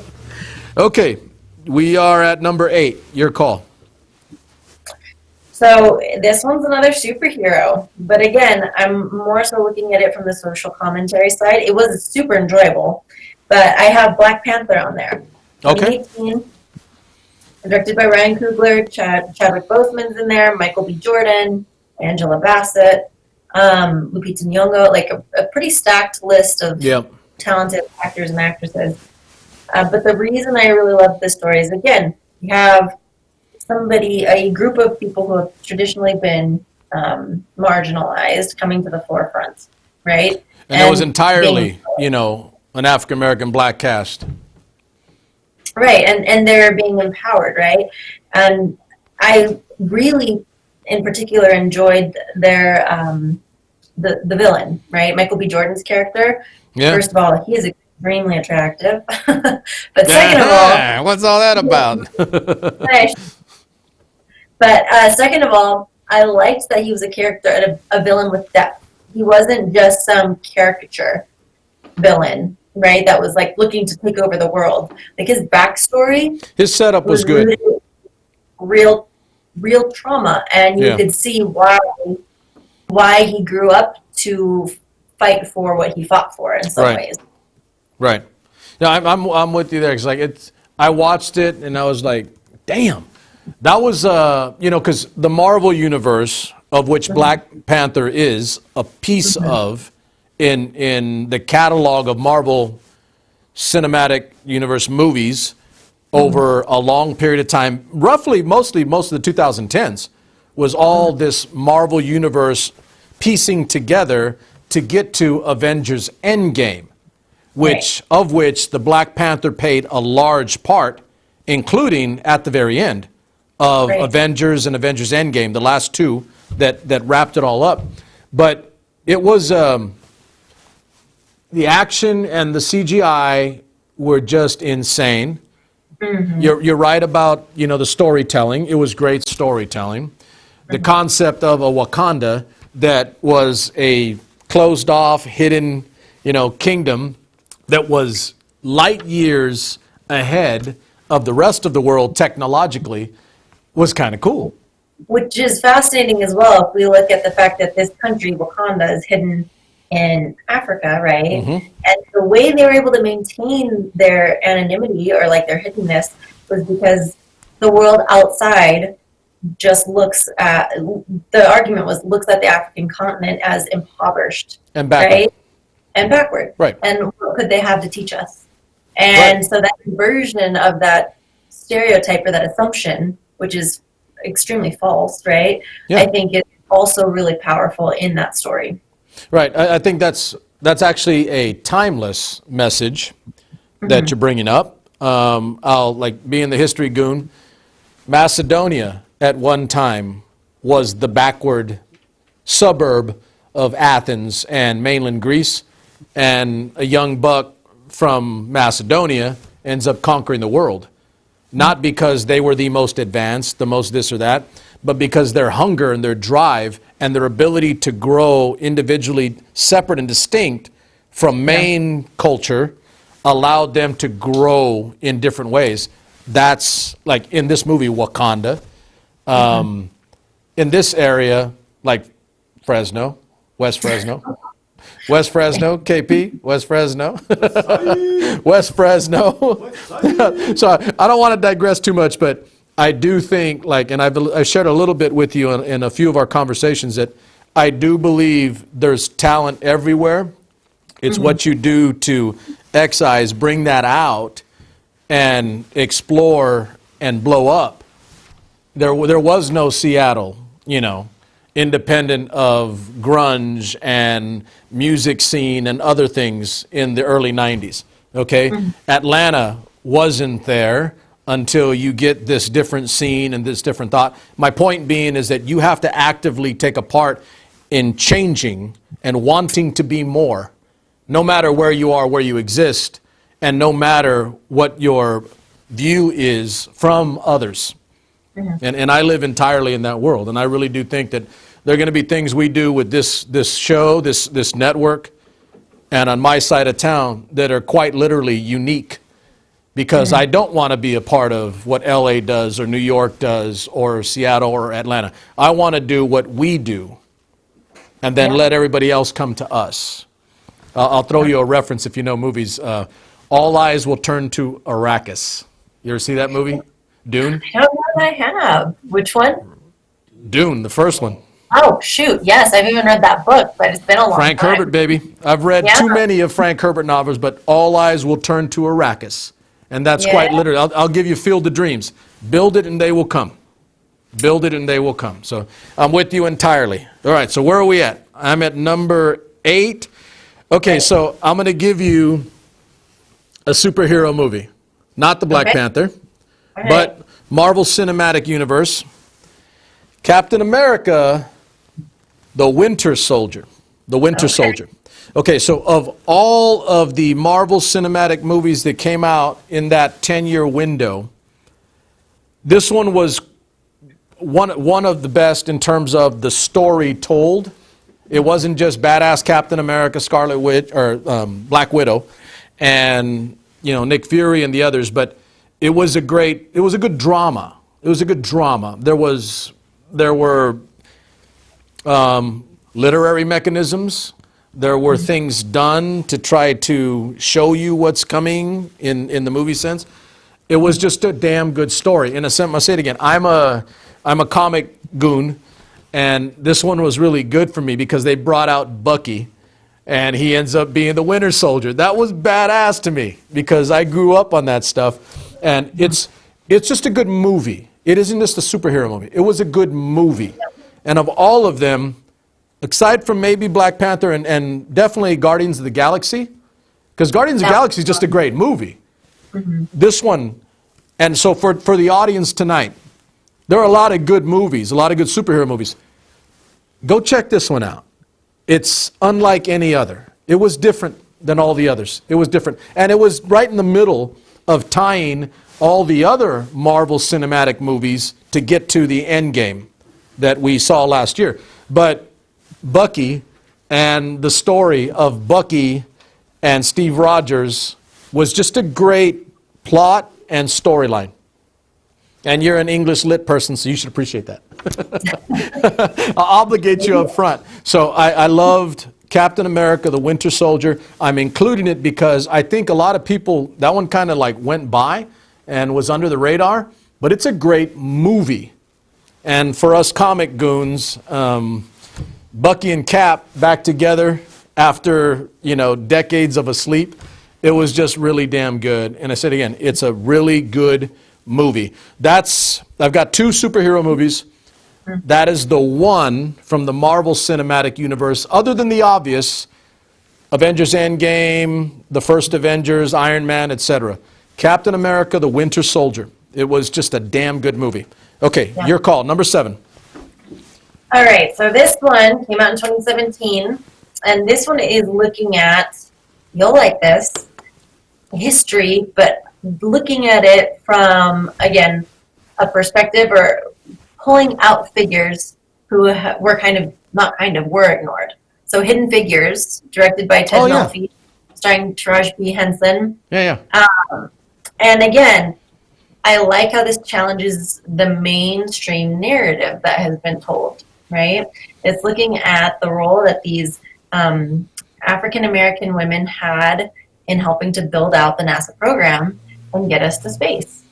Okay, we are at number 8. Your call. So this one's another superhero, but again, I'm more so looking at it from the social commentary side. It was super enjoyable, but I have Black Panther on there. Okay. 2018, directed by Ryan Coogler, Chadwick Boseman's in there, Michael B. Jordan, Angela Bassett, Lupita Nyong'o, like a pretty stacked list of talented actors and actresses. But the reason I really love this story is, again, you have a group of people who have traditionally been marginalized coming to the forefront, right? And it was entirely, an African-American black cast. Right, and they're being empowered, right? And I really, in particular, enjoyed their the villain, right? Michael B. Jordan's character. Yeah. First of all, he is extremely attractive. But second of all... What's all that about? But second of all, I liked that he was a character, a villain with depth. He wasn't just some caricature villain, right? That was like looking to take over the world. Like his backstory, his setup was good. Really real trauma, and you could see why he grew up to fight for what he fought for in some ways. Right. Yeah, I'm with you there. Cause I watched it and I was like, damn. That was, because the Marvel Universe, of which Black Panther is a piece of, in the catalog of Marvel Cinematic Universe movies over a long period of time, roughly most of the 2010's, was all this Marvel Universe piecing together to get to Avengers Endgame, of which the Black Panther played a large part, including at the very end of Avengers and Avengers Endgame, the last two that wrapped it all up. But it was the action and the CGI were just insane. Mm-hmm. You're right about the storytelling. It was great storytelling. The concept of a Wakanda that was a closed off, hidden, kingdom that was light years ahead of the rest of the world technologically was kind of cool. Which is fascinating as well if we look at the fact that this country, Wakanda, is hidden in Africa, right? Mm-hmm. And the way they were able to maintain their anonymity or like their hiddenness was because the world outside just looks at the African continent as impoverished and backward. Right? And backward. Right. And what could they have to teach us? And so that conversion of that stereotype or that assumption, which is extremely false, right? Yeah. I think it's also really powerful in that story. Right. I think that's actually a timeless message that you're bringing up. I'll being the history goon. Macedonia at one time was the backward suburb of Athens and mainland Greece, and a young buck from Macedonia ends up conquering the world. Not because they were the most advanced, the most this or that, but because their hunger and their drive and their ability to grow individually separate and distinct from main culture allowed them to grow in different ways. That's like in this movie, Wakanda. In this area, like Fresno, West Fresno, KP, West Fresno, West Fresno. So I don't want to digress too much, but I do think, like, and I shared a little bit with you in a few of our conversations, that I do believe there's talent everywhere. It's what you do to excise, bring that out, and explore and blow up. There was no Seattle, independent of grunge and music scene and other things in the early 90s, okay? Atlanta wasn't there until you get this different scene and this different thought. My point being is that you have to actively take a part in changing and wanting to be more, no matter where you are, where you exist, and no matter what your view is from others. And I live entirely in that world, and I really do think that there are going to be things we do with this show, this network, and on my side of town that are quite literally unique, because I don't want to be a part of what LA does or New York does or Seattle or Atlanta. I want to do what we do and then let everybody else come to us. I'll throw you a reference if you know movies. All Eyes Will Turn to Arrakis. You ever see that movie? Dune? I don't know that I have. Which one? Dune, the first one. Oh, shoot. Yes, I've even read that book, but it's been a long time. Frank Herbert, baby. I've read too many of Frank Herbert novels, but All Eyes Will Turn to Arrakis. And that's quite literally. I'll give you Field of Dreams. Build it and they will come. Build it and they will come. So I'm with you entirely. All right, so where are we at? I'm at number 8. Okay, so I'm going to give you a superhero movie. Not the Black Panther, but Marvel Cinematic Universe. Captain America, the Winter Soldier. The Winter Soldier. Okay, so of all of the Marvel Cinematic movies that came out in that 10-year window, this one was one of the best in terms of the story told. It wasn't just badass Captain America, Scarlet Witch, or Black Widow, and Nick Fury and the others, but it was a good drama. It was a good drama. There were literary mechanisms. There were things done to try to show you what's coming in the movie sense. It was just a damn good story. In a sense, I'll say it again. I'm a comic goon, and this one was really good for me because they brought out Bucky, and he ends up being the Winter Soldier. That was badass to me because I grew up on that stuff, and it's just a good movie. It isn't just a superhero movie. It was a good movie. And of all of them, aside from maybe Black Panther and definitely Guardians of the Galaxy, because Guardians of the Galaxy is just a great movie. This one, and so for the audience tonight, there are a lot of good movies, a lot of good superhero movies. Go check this one out. It's unlike any other. It was different than all the others. It was different. And it was right in the middle of tying all the other Marvel Cinematic movies to get to the end game that we saw last year. But Bucky and the story of Bucky and Steve Rogers was just a great plot and storyline. And you're an English lit person, so you should appreciate that. I'll obligate you up front. So I loved Captain America, the Winter Soldier. I'm including it because I think a lot of people, that one kind of like went by and was under the radar, but it's a great movie. And for us comic goons, Bucky and Cap back together after, decades of a sleep, it was just really damn good. And I said again, it's a really good movie. I've got 2 superhero movies. That is the one from the Marvel Cinematic Universe, other than the obvious, Avengers Endgame, the first Avengers, Iron Man, etc. Captain America, the Winter Soldier. It was just a damn good movie. Okay, your call, number 7. All right, so this one came out in 2017, and this one is looking at, you'll like this, history, but looking at it from, again, a perspective or pulling out figures who were were ignored. So Hidden Figures, directed by Ted Melfi. starring Taraji P. Henson. Yeah, yeah. And again, I like how this challenges the mainstream narrative that has been told, right? It's looking at the role that these African American women had in helping to build out the NASA program and get us to space.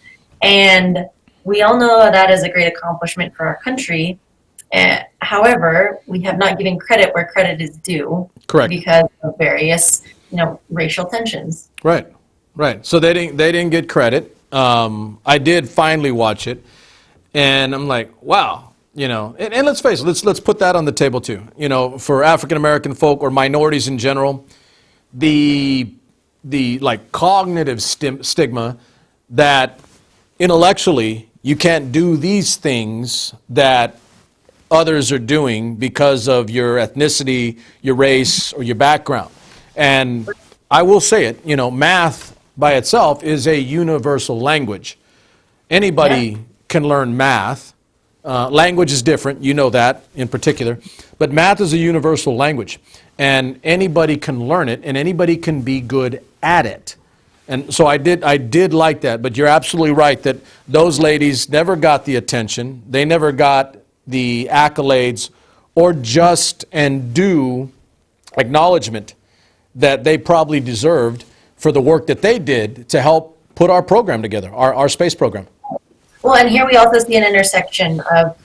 And we all know that is a great accomplishment for our country. However, we have not given credit where credit is due. Correct. Because of various, racial tensions. Right, right. So they didn't get credit. I did finally watch it, and I'm like, wow, and let's face it, let's put that on the table too. For African American folk or minorities in general, the like cognitive stigma that intellectually you can't do these things that others are doing because of your ethnicity, your race, or your background. And I will say it, math by itself is a universal language. Anybody can learn math. Language is different, you know that in particular. But math is a universal language. And anybody can learn it, and anybody can be good at it. And so I did like that. But you're absolutely right that those ladies never got the attention. They never got the accolades or just and due acknowledgement that they probably deserved for the work that they did to help put our program together, our space program. Well, and here we also see an intersection of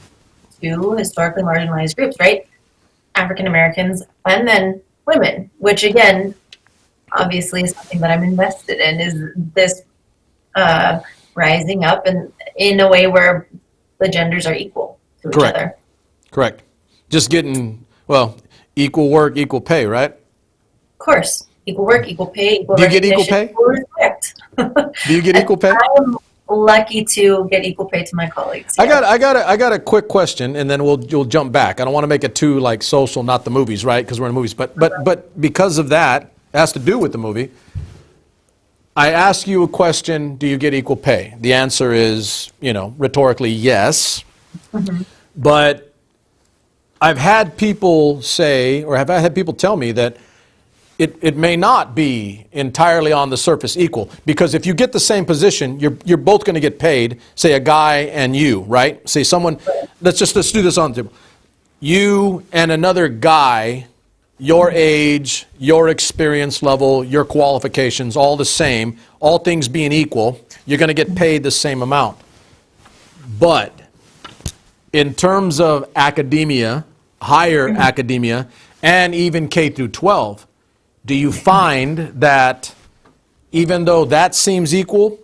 two historically marginalized groups, right? African Americans and then women, which again, obviously is something that I'm invested in, is this rising up in a way where the genders are equal to each other. Correct. Just getting, equal work, equal pay, right? Of course. Equal work, equal pay, equal Do you get equal pay? equal respect. Do you get equal pay? I'm lucky to get equal pay to my colleagues. Yeah. I got a quick question, and then you'll jump back. I don't want to make it too like social, not the movies, right? Because we're in movies. But because of that, it has to do with the movie. I ask you a question: do you get equal pay? The answer is, rhetorically yes. Mm-hmm. But I've had people say, or have I had people tell me that it may not be entirely on the surface equal, because if you get the same position, you're both going to get paid, say a guy and you, right? Say someone, let's do this on the table. You and another guy, your age, your experience level, your qualifications, all the same, all things being equal, you're going to get paid the same amount. But in terms of academia, higher academia, and even K through 12, do you find that even though that seems equal,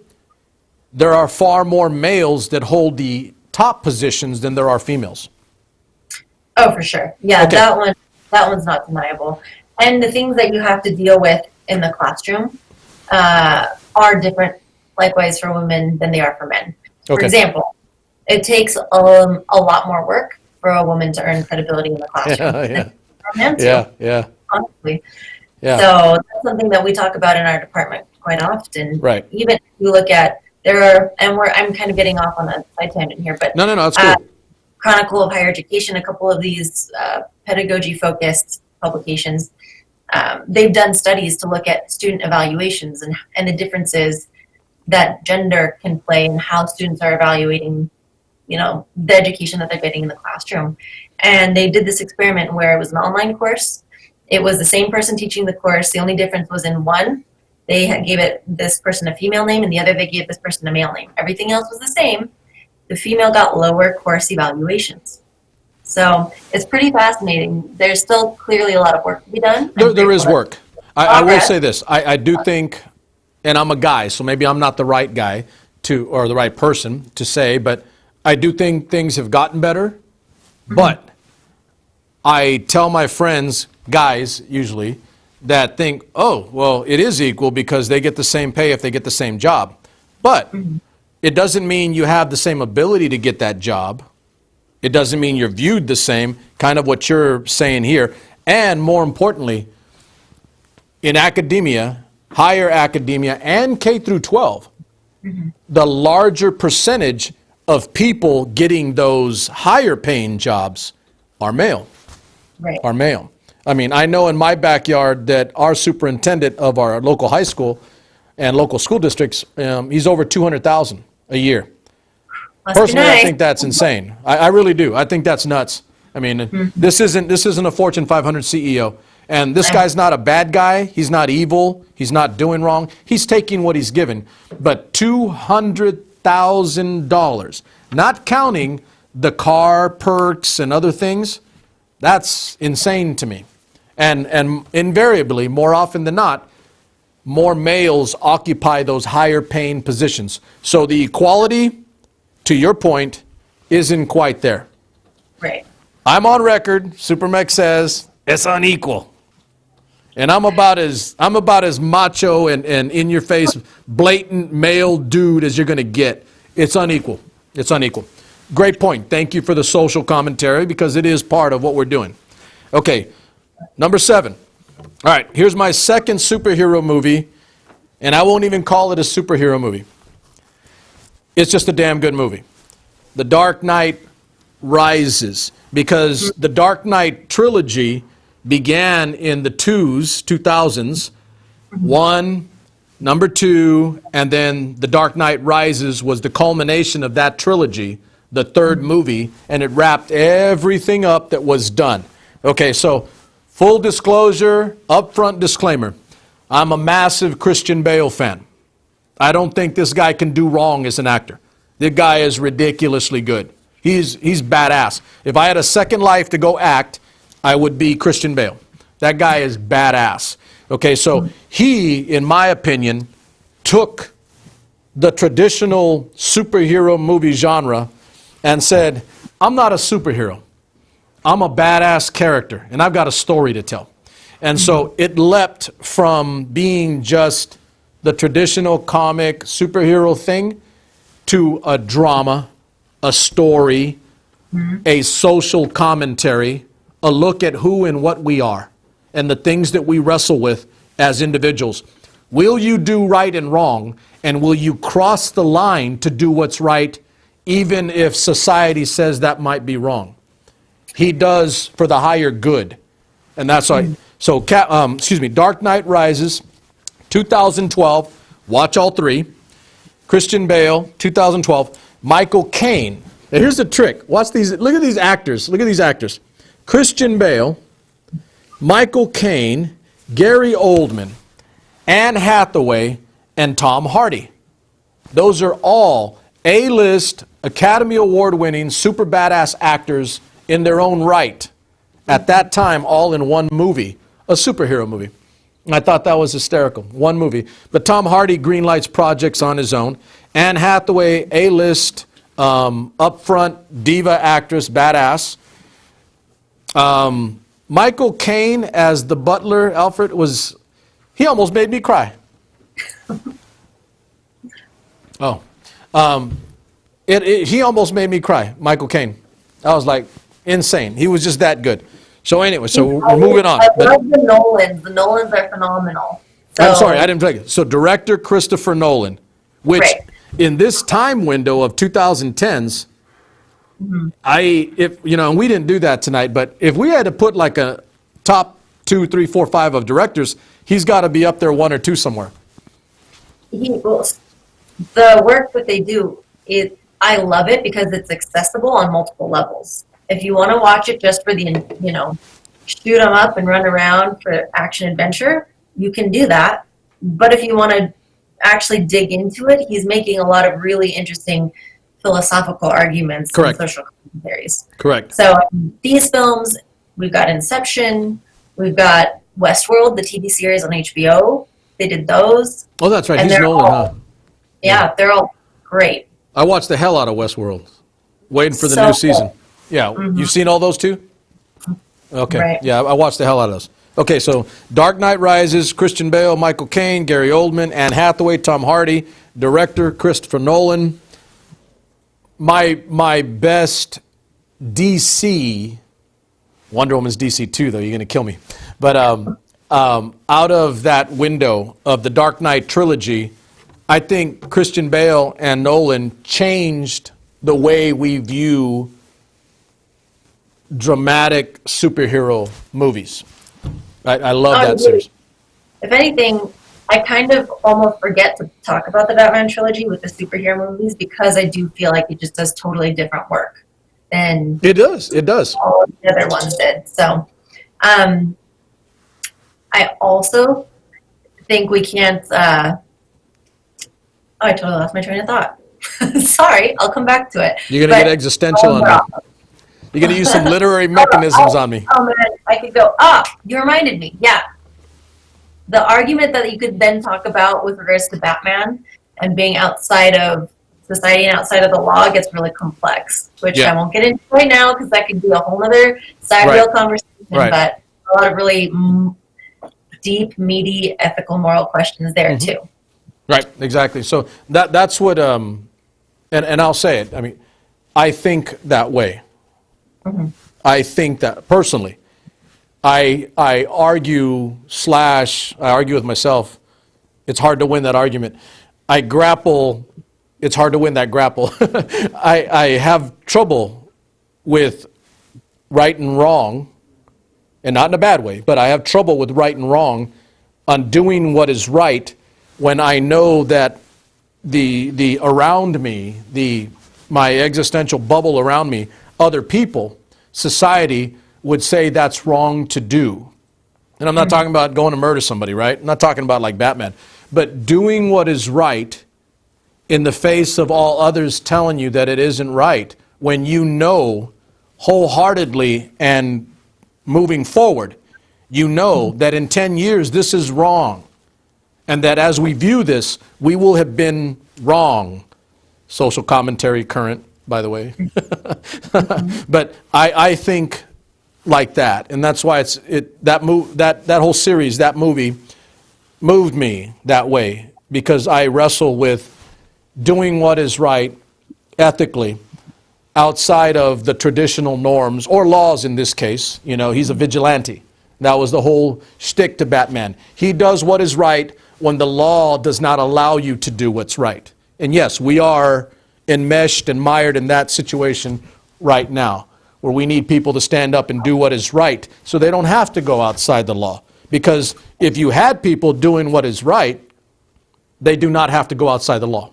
there are far more males that hold the top positions than there are females? Oh, for sure. Yeah, okay. That one's not deniable. And the things that you have to deal with in the classroom are different, likewise, for women than they are for men. For example, it takes a lot more work for a woman to earn credibility in the classroom than for a man to. Yeah. Honestly. Yeah. So that's something that we talk about in our department quite often. Right. Even if you look at I'm kind of getting off on a side tangent here, but no, that's cool. Chronicle of Higher Education, a couple of these pedagogy-focused publications, they've done studies to look at student evaluations and the differences that gender can play in how students are evaluating, the education that they're getting in the classroom. And they did this experiment where it was an online course. It was the same person teaching the course. The only difference was in one, they gave this person a female name, and the other, they gave this person a male name. Everything else was the same. The female got lower course evaluations. So it's pretty fascinating. There's still clearly a lot of work to be done. There is work. I will say this. I do think, and I'm a guy, so maybe I'm not the right guy or the right person to say, but I do think things have gotten better. Mm-hmm. But I tell my friends, guys usually, that think, it is equal because they get the same pay if they get the same job. But it doesn't mean you have the same ability to get that job. It doesn't mean you're viewed the same, kind of what you're saying here. And more importantly, in academia, higher academia, and K through 12, the larger percentage of people getting those higher paying jobs are male. Right. Are male. I mean, I know in my backyard that our superintendent of our local high school and local school districts, he's over 200,000 a year. Must Personally, be nice. I think that's insane. I really do. I think that's nuts. I mean, this isn't a Fortune 500 CEO. And this guy's not a bad guy. He's not evil. He's not doing wrong. He's taking what he's given. But $200,000, not counting the car perks and other things, that's insane to me. And invariably, more often than not, more males occupy those higher paying positions. So the equality, to your point, isn't quite there. Right. I'm on record. SuperMex says it's unequal. And I'm about as macho and in your face, blatant male dude as you're going to get. It's unequal. It's unequal. Great point. Thank you for the social commentary, because it is part of what we're doing. Okay, number 7. All right, here's my second superhero movie, and I won't even call it a superhero movie. It's just a damn good movie. The Dark Knight Rises, because the Dark Knight trilogy began in the 2000s, 1, number 2, and then The Dark Knight Rises was the culmination of that trilogy, the third movie, and it wrapped everything up that was done. Okay, so full disclosure, upfront disclaimer, I'm a massive Christian Bale fan. I don't think this guy can do wrong as an actor. The guy is ridiculously good. He's badass. If I had a second life to go act, I would be Christian Bale. That guy is badass. Okay, so he, in my opinion, took the traditional superhero movie genre and said, I'm not a superhero. I'm a badass character, and I've got a story to tell. And so it leapt from being just the traditional comic superhero thing to a drama, a story, a social commentary, a look at who and what we are and the things that we wrestle with as individuals. Will you do right and wrong, and will you cross the line to do what's right, even if society says that might be wrong? He does for the higher good. And that's why. So, Dark Knight Rises, 2012. Watch all 3. Christian Bale, 2012. Michael Caine. Now here's the trick. Watch these. Look at these actors. Look at these actors. Christian Bale, Michael Caine, Gary Oldman, Anne Hathaway, and Tom Hardy. Those are all A-list, Academy Award-winning, super badass actors in their own right. At that time, all in one movie, a superhero movie. And I thought that was hysterical. One movie. But Tom Hardy greenlights projects on his own. Anne Hathaway, A-list, upfront diva actress, badass. Michael Caine as the butler, Alfred, he almost made me cry. He almost made me cry, Michael Caine. I was like, insane. He was just that good. So anyway, so we're moving on. I love the Nolans. The Nolans are phenomenal. I'm sorry, I didn't play it. So director Christopher Nolan, which in this time window of 2010's, and we didn't do that tonight, but if we had to put like a top 2, 3, 4, 5 of directors, he's got to be up there 1 or 2 somewhere. The work that they do, I love it because it's accessible on multiple levels. If you want to watch it just for the, shoot them up and run around for action adventure, you can do that. But if you want to actually dig into it, he's making a lot of really interesting philosophical arguments and social commentaries. Correct. So these films, we've got Inception, we've got Westworld, the TV series on HBO. They did those. Oh, that's right. He's Nolan, huh? Yeah, they're all great. I watched the hell out of Westworld, waiting for the new season. Yeah, you've seen all those too? Okay, Right. Yeah, I watched the hell out of those. Okay, so Dark Knight Rises, Christian Bale, Michael Caine, Gary Oldman, Anne Hathaway, Tom Hardy, director Christopher Nolan. My best DC, Wonder Woman's DC too, though, you're going to kill me. But out of that window of the Dark Knight trilogy, I think Christian Bale and Nolan changed the way we view dramatic superhero movies. I love that series. If anything, I kind of almost forget to talk about the Batman trilogy with the superhero movies because I do feel like it just does totally different work than it does. all of the other ones did. So I also think we can't. I totally lost my train of thought. Sorry, I'll come back to it. You're gonna get existential on me. You're gonna use some literary mechanisms on me. Oh man, I could go. You reminded me. Yeah, the argument that you could then talk about with regards to Batman and being outside of society and outside of the law gets really complex, which I won't get into right now because that could be a whole other side wheel conversation. But a lot of really deep, meaty, ethical, moral questions there too. Right, exactly. So that's what, and I'll say it. I mean, I think that way. I think that personally. I argue with myself. It's hard to win that argument. I grapple. It's hard to win that grapple. I have trouble with right and wrong, and not in a bad way, but I have trouble with right and wrong on doing what is right when I know that the around me, my existential bubble around me, other people, society would say that's wrong to do. And I'm not talking about going to murder somebody, right? I'm not talking about like Batman. But doing what is right in the face of all others telling you that it isn't right, when you know wholeheartedly and moving forward, you know that in 10 years this is wrong. And that as we view this, we will have been wrong. Social commentary current, by the way. But I think like that, and that's why that whole series, that movie, moved me that way, because I wrestle with doing what is right ethically outside of the traditional norms or laws in this case. You know, he's a vigilante. That was the whole shtick to Batman. He does what is right when the law does not allow you to do what's right. And yes, we are enmeshed and mired in that situation right now, where we need people to stand up and do what is right so they don't have to go outside the law. Because if you had people doing what is right, they do not have to go outside the law.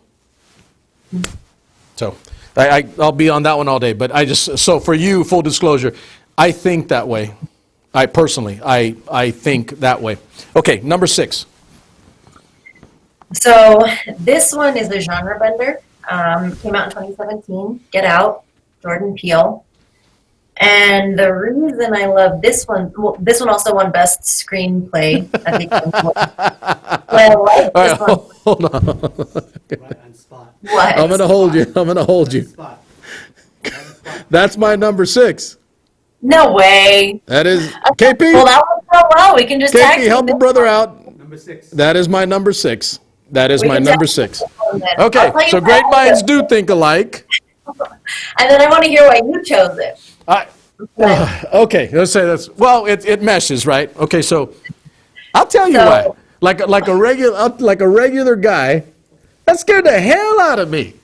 So I'll be on that one all day. But so for you, full disclosure, I think that way. I think that way. Okay, number 6. So this one is a genre bender. Came out in 2017. Get Out, Jordan Peele. And the reason I love this one, well, this one also won Best Screenplay. I think. I like this one. Hold on. Right on spot. What? I'm gonna hold you. Spot. That's my number 6. No way. That is KP. Well, that was so well. We can just tag KP, team help this a brother one. out. Number 6. That is my number 6. That is We my can number tag 6. team this one then. Okay, I'll tell you so why great I minds chose do think alike. it. And then I want to hear why you chose it. Okay, let's say that's, well, it meshes, right? Okay, so I'll tell you So- why. Like a regular guy, that scared the hell out of me.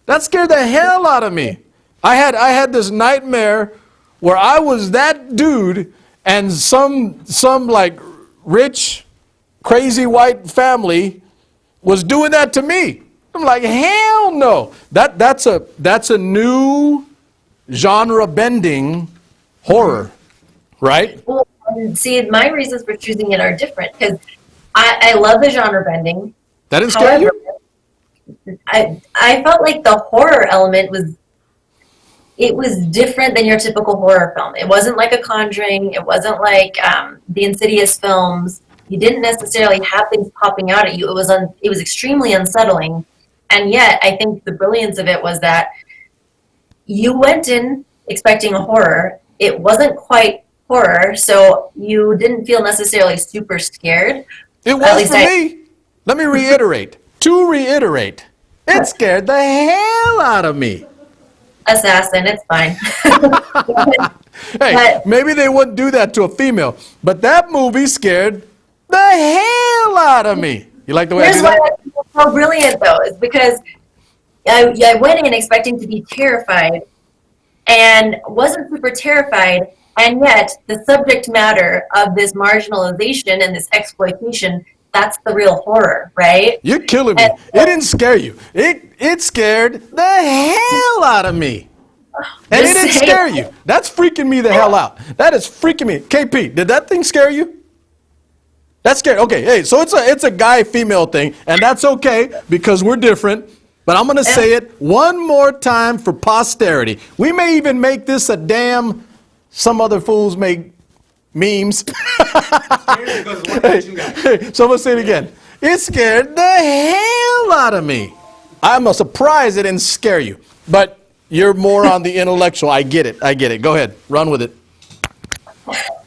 That scared the hell out of me. I had this nightmare where I was that dude and some like rich, crazy white family was doing that to me. I'm like, hell no. That's a new genre bending horror, right? Well, see, my reasons for choosing it are different because I love the genre bending. That didn't scare you? I felt like the horror element was different than your typical horror film. It wasn't like a Conjuring. It wasn't like the Insidious films. You didn't necessarily have things popping out at you. It was extremely unsettling. And yet, I think the brilliance of it was that you went in expecting a horror. It wasn't quite horror, so you didn't feel necessarily super scared. It was for me. Let me reiterate. To reiterate, it scared the hell out of me. Assassin, it's fine. Hey, But- maybe they wouldn't do that to a female, but that movie scared the hell out of me. You like the way I Here's do why that? I think it's so brilliant, though, is because I went in expecting to be terrified and wasn't super terrified And yet, the subject matter of this marginalization and this exploitation, that's the real horror, right? You're killing me. And- It didn't scare you. It scared the hell out of me. And it Just didn't saying. scare you. That's freaking me the hell out. That is freaking me. KP, did that thing scare you? That's scary. Okay, hey, so it's a guy-female thing, and that's okay because we're different. But I'm going to say it one more time for posterity. We may even make this a damn, some other fools make memes. Hey, so I'm going to say it again. It scared the hell out of me. I'm surprised it didn't scare you. But you're more on the intellectual. I get it. Go ahead. Run with it.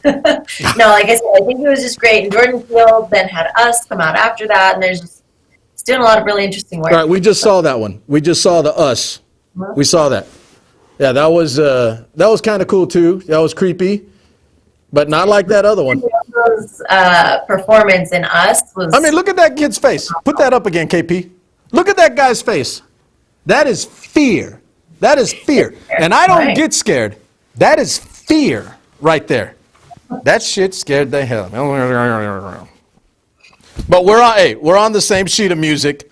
No, like I said, I think it was just great. And Jordan Peele then had Us come out after that, and there's just it's doing a lot of really interesting work. All right, we just saw that one. We just saw the Us. We saw that. Yeah, that was kind of cool too. That was creepy, but not like that other one. Those performance in Us was. I mean, look at that kid's face. Put that up again, KP. Look at that guy's face. That is fear. That is fear. And I don't Right. get scared. That is fear right there. That shit scared the hell. But we're on the same sheet of music.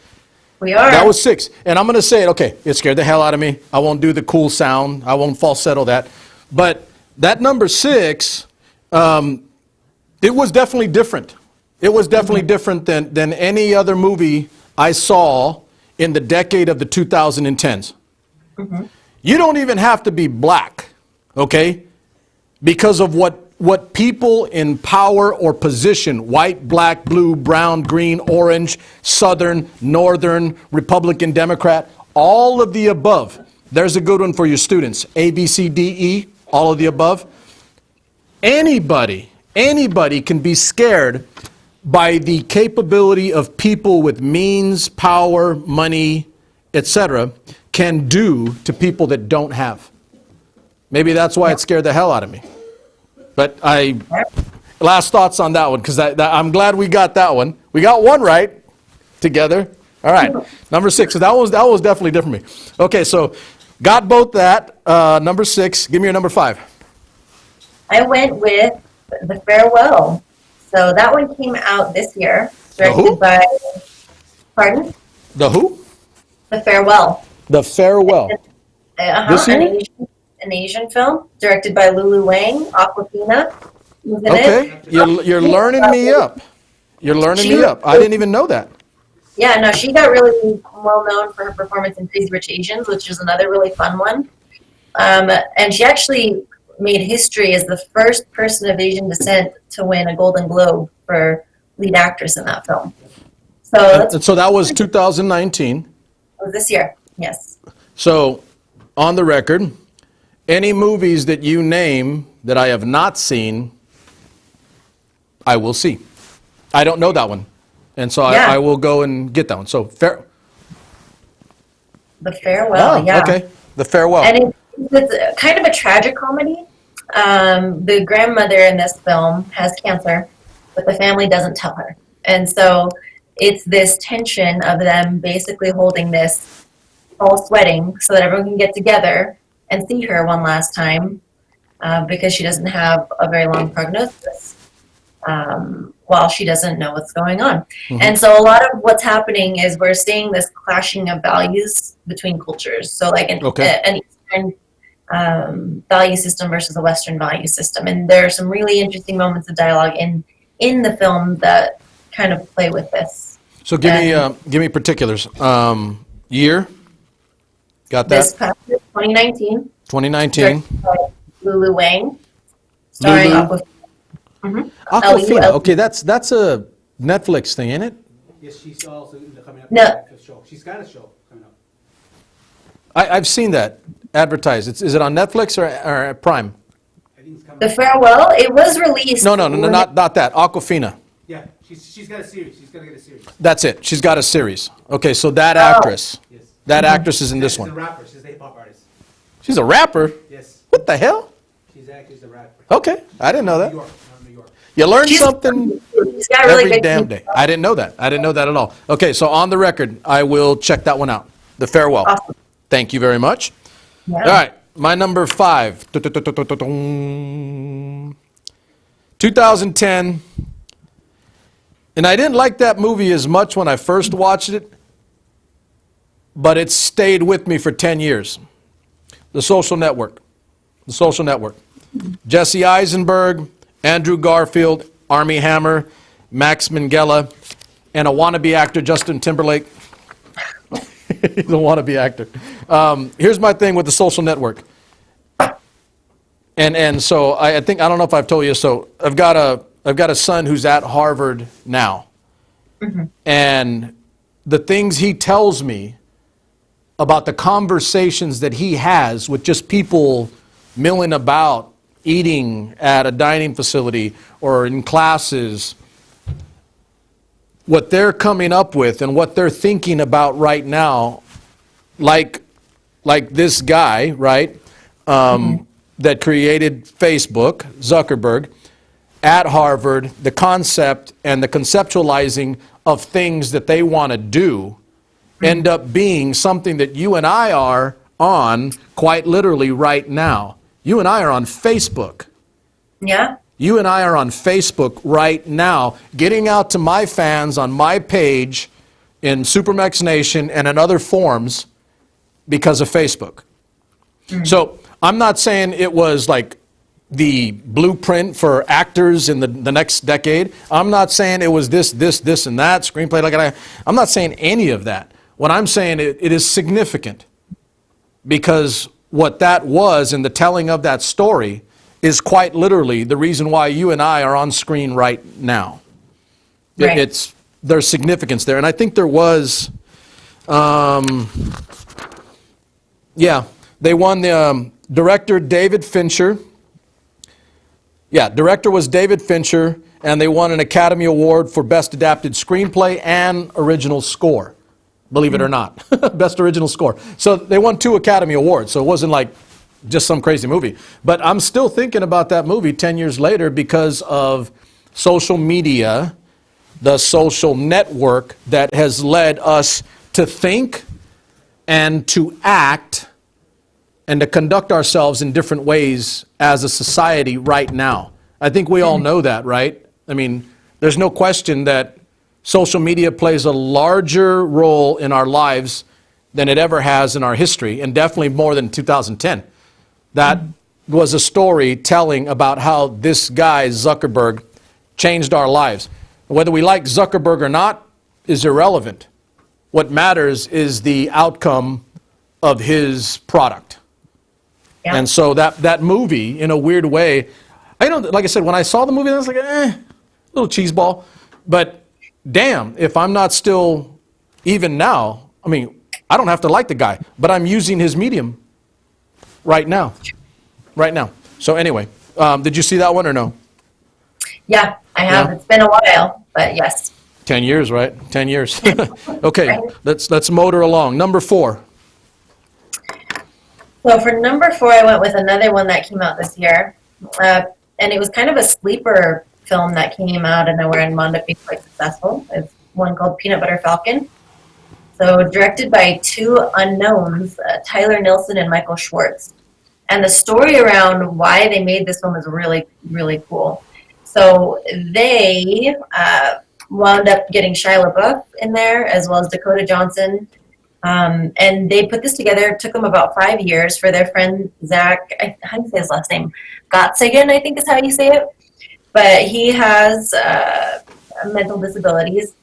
We are. That was 6. And I'm going to say it, okay, it scared the hell out of me. I won't do the cool sound. I won't falsetto that. But that number 6, it was definitely different. It was definitely different than any other movie I saw in the decade of the 2010s. You don't even have to be black, okay? Because of what people in power or position, white, black, blue, brown, green, orange, southern, northern, Republican, Democrat, all of the above. There's a good one for your students. A, B, C, D, E, all of the above. Anybody can be scared by the capability of people with means, power, money, etc., can do to people that don't have. Maybe that's why it scared the hell out of me. But last thoughts on that one, because I'm glad we got that one. We got one right together. All right, number 6. So that was definitely different for me. Okay, so got both that. Number 6. Give me your number 5. I went with The Farewell. So that one came out this year, who? directed by. Pardon? The who? The Farewell. The Farewell. This year? An Asian film directed by Lulu Wang, Aquafina. Was in Okay, it. you're learning me up. You're learning me up. I didn't even know that. Yeah, no, she got really well known for her performance in Crazy Rich Asians, which is another really fun one. And she actually made history as the first person of Asian descent to win a Golden Globe for lead actress in that film. So that was 2019. it was this year, yes. So, on the record, any movies that you name that I have not seen, I will see. I don't know that one. And so Yeah. I will go and get that one. So, The Farewell, yeah. Okay. The Farewell. And it's kind of a tragic comedy. The grandmother in this film has cancer, but the family doesn't tell her. And so it's this tension of them basically holding this false wedding so that everyone can get together and see her one last time because she doesn't have a very long prognosis while she doesn't know what's going on. And so a lot of what's happening is we're seeing this clashing of values between cultures. So like an Eastern value system versus a Western value system. And there are some really interesting moments of dialogue in the film that kind of play with this. So give me particulars. Year? Got that? This past year, 2019. 2019. directed by Lulu Wang, starring Lulu? Aquafina. Aquafina. L-U-L. Okay, that's a Netflix thing, ain't it? Yes, she's also coming up No. with a show. She's got a show coming up. I've seen that advertised. Is it on Netflix or Prime? I think it's coming The up. Farewell, it was released. No, not that. Aquafina. Yeah, she's got a series. She's gonna get a series. That's it. She's got a series. Okay, so that actress. Yes. That actress is in this She's a one. rapper. She's a hip hop artist. She's a rapper? Yes. What the hell? She's actually a rapper. Okay, I didn't know New that. York, not New York. You learn She's- something She's got really every good damn day. I didn't know that. I didn't know that at all. Okay, so on the record, I will check that one out. The Farewell. Awesome. Thank you very much. Yeah. All right, my number 5. 2010, and I didn't like that movie as much when I first watched it, but it stayed with me for 10 years. The Social Network. The Social Network. Jesse Eisenberg, Andrew Garfield, Armie Hammer, Max Minghella, and a wannabe actor, Justin Timberlake. He's a wannabe actor. Here's my thing with The Social Network. And so I think, I don't know if I've told you, so I've got a son who's at Harvard now. Mm-hmm. And the things he tells me about the conversations that he has with just people milling about, eating at a dining facility or in classes, what they're coming up with and what they're thinking about right now, like this guy, right, that created Facebook, Zuckerberg, at Harvard, the concept and the conceptualizing of things that they want to do end up being something that you and I are on quite literally right now. You and I are on Facebook. Yeah. You and I are on Facebook right now, getting out to my fans on my page in SuperMex Nation and in other forms because of Facebook. So I'm not saying it was like the blueprint for actors in the next decade. I'm not saying it was this, and that screenplay. I'm not saying any of that. What I'm saying, it is significant because what that was and the telling of that story is quite literally the reason why you and I are on screen right now. Right. There's significance there. And I think there was, they won the director David Fincher. Yeah, director was David Fincher, and they won an Academy Award for Best Adapted Screenplay and Original Score. Believe it or not. Best Original Score. So they won 2 Academy Awards, so it wasn't like just some crazy movie. But I'm still thinking about that movie 10 years later because of social media, the social network that has led us to think and to act and to conduct ourselves in different ways as a society right now. I think we all know that, right? I mean, there's no question that social media plays a larger role in our lives than it ever has in our history, and definitely more than 2010. That was a story telling about how this guy, Zuckerberg, changed our lives. Whether we like Zuckerberg or not is irrelevant. What matters is the outcome of his product. Yeah. And so that movie, in a weird way, like I said, when I saw the movie, I was like, little cheeseball. But damn, if I'm not still, even now, I mean, I don't have to like the guy, but I'm using his medium right now. Right now. So anyway, did you see that one or no? Yeah, I have. Yeah. It's been a while, but yes. 10 years, right? 10 years. Okay, right. Let's motor along. Number 4. So for number 4, I went with another one that came out this year. And it was kind of a sleeper film that came out of nowhere and wound up being quite successful. It's one called Peanut Butter Falcon. So directed by 2 unknowns, Tyler Nilson and Michael Schwartz. And the story around why they made this film is really, really cool. So they wound up getting Shia LaBeouf in there, as well as Dakota Johnson. And they put this together. It took them about 5 years for their friend Zach, how do you say his last name? Gottsagen, I think is how you say it. But he has mental disabilities,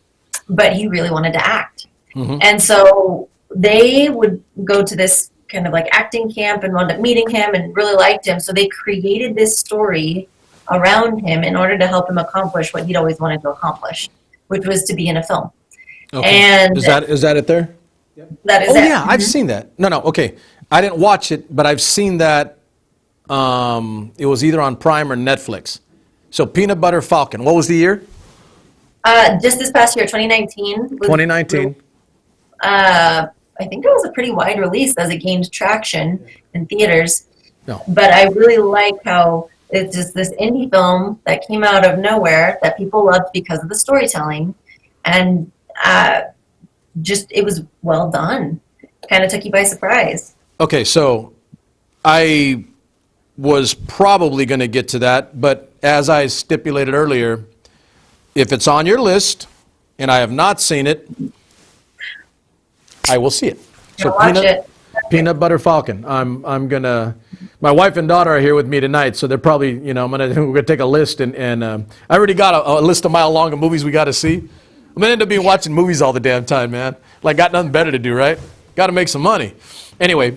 but he really wanted to act. Mm-hmm. And so they would go to this kind of like acting camp and wound up meeting him and really liked him. So they created this story around him in order to help him accomplish what he'd always wanted to accomplish, which was to be in a film. Okay. And is that it there? Yep. That is it. it. Yeah, I've seen that. No, okay. I didn't watch it, but I've seen that. It was either on Prime or Netflix. So Peanut Butter Falcon. What was the year? Just this past year, 2019. 2019. I think it was a pretty wide release as it gained traction in theaters. No. But I really like how it's just this indie film that came out of nowhere that people loved because of the storytelling. And it was well done. Kind of took you by surprise. Okay, so I was probably going to get to that, but as I stipulated earlier, if it's on your list and I have not seen it, I will see it. So watch it. Peanut Butter Falcon. I'm gonna. My wife and daughter are here with me tonight, so they're probably, we're gonna take a list and I already got a list a mile long of movies we got to see. I'm gonna end up being watching movies all the damn time, man. Like, got nothing better to do, right? Got to make some money. Anyway,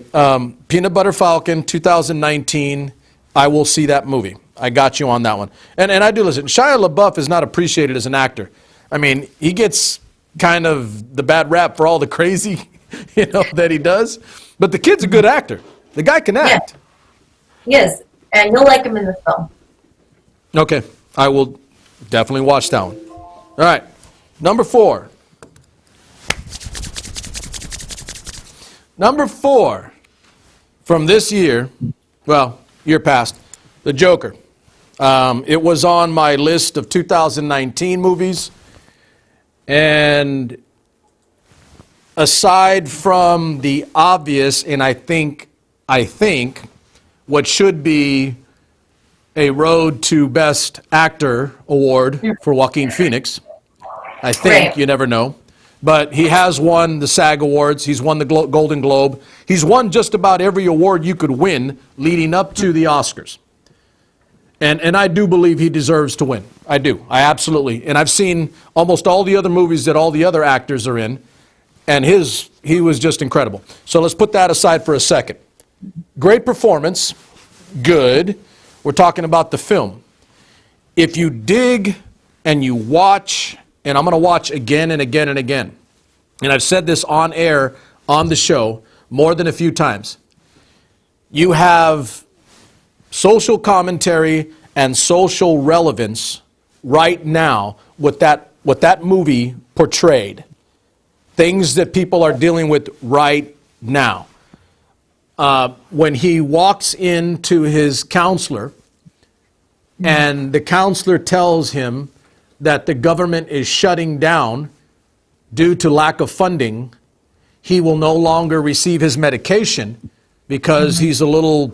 Peanut Butter Falcon, 2019. I will see that movie. I got you on that one. And I do listen. Shia LaBeouf is not appreciated as an actor. I mean, he gets kind of the bad rap for all the crazy, that he does. But the kid's a good actor. The guy can act. Yeah. Yes, and you'll like him in the film. Okay, I will definitely watch that one. All right, number 4. Number 4 from this year, year past, The Joker. It was on my list of 2019 movies, and aside from the obvious, and I think what should be a Road to Best Actor award for Joaquin Phoenix, I think, you never know. But he has won the SAG Awards. He's won the Golden Globe. He's won just about every award you could win leading up to the Oscars. And I do believe he deserves to win. I do. I absolutely. And I've seen almost all the other movies that all the other actors are in, and he was just incredible. So let's put that aside for a second. Great performance. Good. We're talking about the film. If you dig and you watch, and I'm going to watch again and again and again, and I've said this on air on the show more than a few times, you have social commentary and social relevance right now with what that movie portrayed. Things that people are dealing with right now. When he walks into his counselor and the counselor tells him that the government is shutting down due to lack of funding, he will no longer receive his medication because he's a little,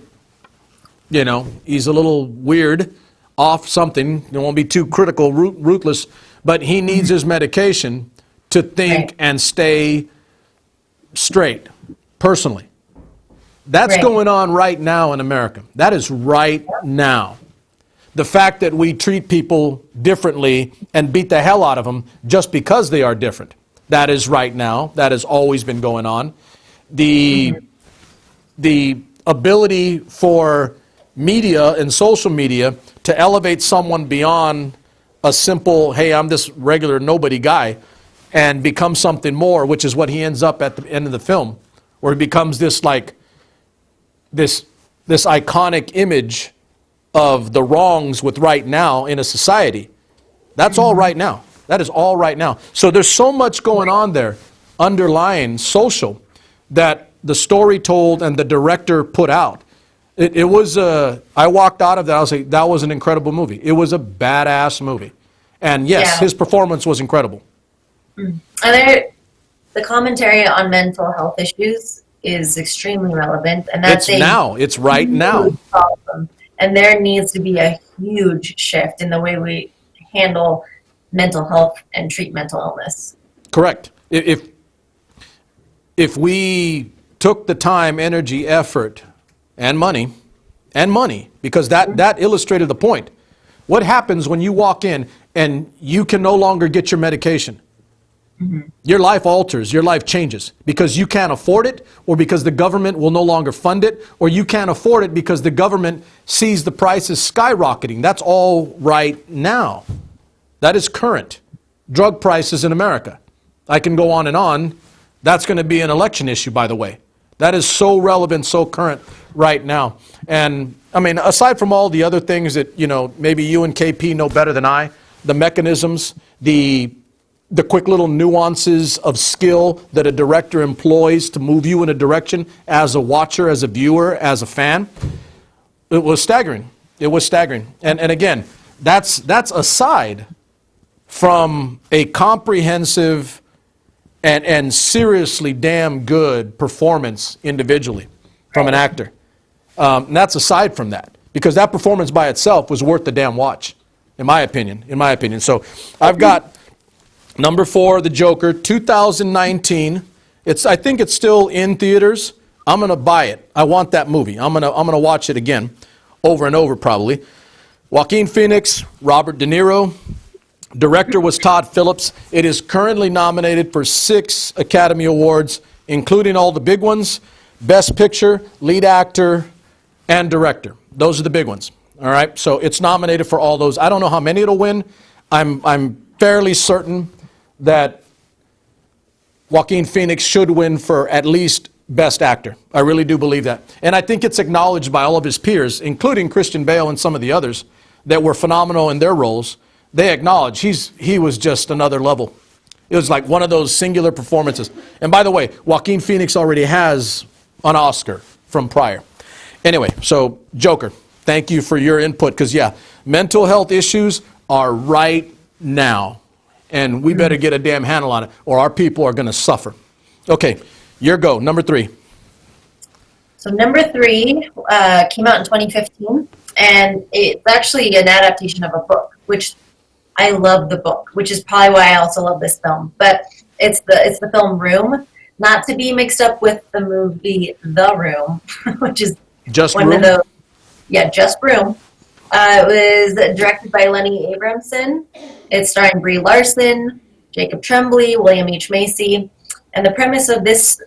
he's a little weird, off something. It won't be too critical, ruthless, but he needs his medication to think and stay straight, personally. That's going on right now in America. That is right now. The fact that we treat people differently and beat the hell out of them just because they are different. That is right now. That has always been going on. The ability for media and social media to elevate someone beyond a simple, hey, I'm this regular nobody guy, and become something more, which is what he ends up at the end of the film, where he becomes this this iconic image of the wrongs with right now in a society. That's all right now. That is all right now. So there's so much going on there, underlying social, that the story told and the director put out. It was I walked out of that, I was like, that was an incredible movie. It was a badass movie. And yes, his performance was incredible. And the commentary on mental health issues is extremely relevant. And that's it's right now. Problem. And there needs to be a huge shift in the way we handle mental health and treat mental illness. Correct. If we took the time, energy, effort, and money, because that illustrated the point. What happens when you walk in and you can no longer get your medication? Your life alters, your life changes because you can't afford it, or because the government will no longer fund it, or you can't afford it because the government sees the prices skyrocketing. That's all right now. That is current. Drug prices in America. I can go on and on. That's going to be an election issue, by the way. That is so relevant, so current right now. And I mean, aside from all the other things that, maybe you and KP know better than I, the mechanisms, the quick little nuances of skill that a director employs to move you in a direction as a watcher, as a viewer, as a fan, it was staggering. It was staggering. And again, that's aside from a comprehensive and seriously damn good performance individually from an actor. And that's aside from that. because that performance by itself was worth the damn watch, in my opinion. So I've got number 4, The Joker, 2019. I think it's still in theaters. I'm going to buy it. I want that movie. I'm going to watch it again, over and over probably. Joaquin Phoenix, Robert De Niro. Director was Todd Phillips. It is currently nominated for 6 Academy Awards, including all the big ones: Best Picture, Lead Actor, and Director. Those are the big ones. All right, so it's nominated for all those. I don't know how many it'll win. I'm fairly certain that Joaquin Phoenix should win for at least Best Actor. I really do believe that. And I think it's acknowledged by all of his peers, including Christian Bale and some of the others that were phenomenal in their roles. They acknowledge he was just another level. It was like one of those singular performances. And by the way, Joaquin Phoenix already has an Oscar from prior. Anyway, so Joker, thank you for your input, because yeah, mental health issues are right now. And we better get a damn handle on it, or our people are going to suffer. Okay, your go, number 3. So number 3 came out in 2015, and it's actually an adaptation of a book, which I love the book, which is probably why I also love this film. But it's the film Room, not to be mixed up with the movie The Room, which is Just one Room? of those. Yeah, Just Room. It was directed by Lenny Abramson. It's starring Brie Larson, Jacob Tremblay, William H. Macy. And the premise of this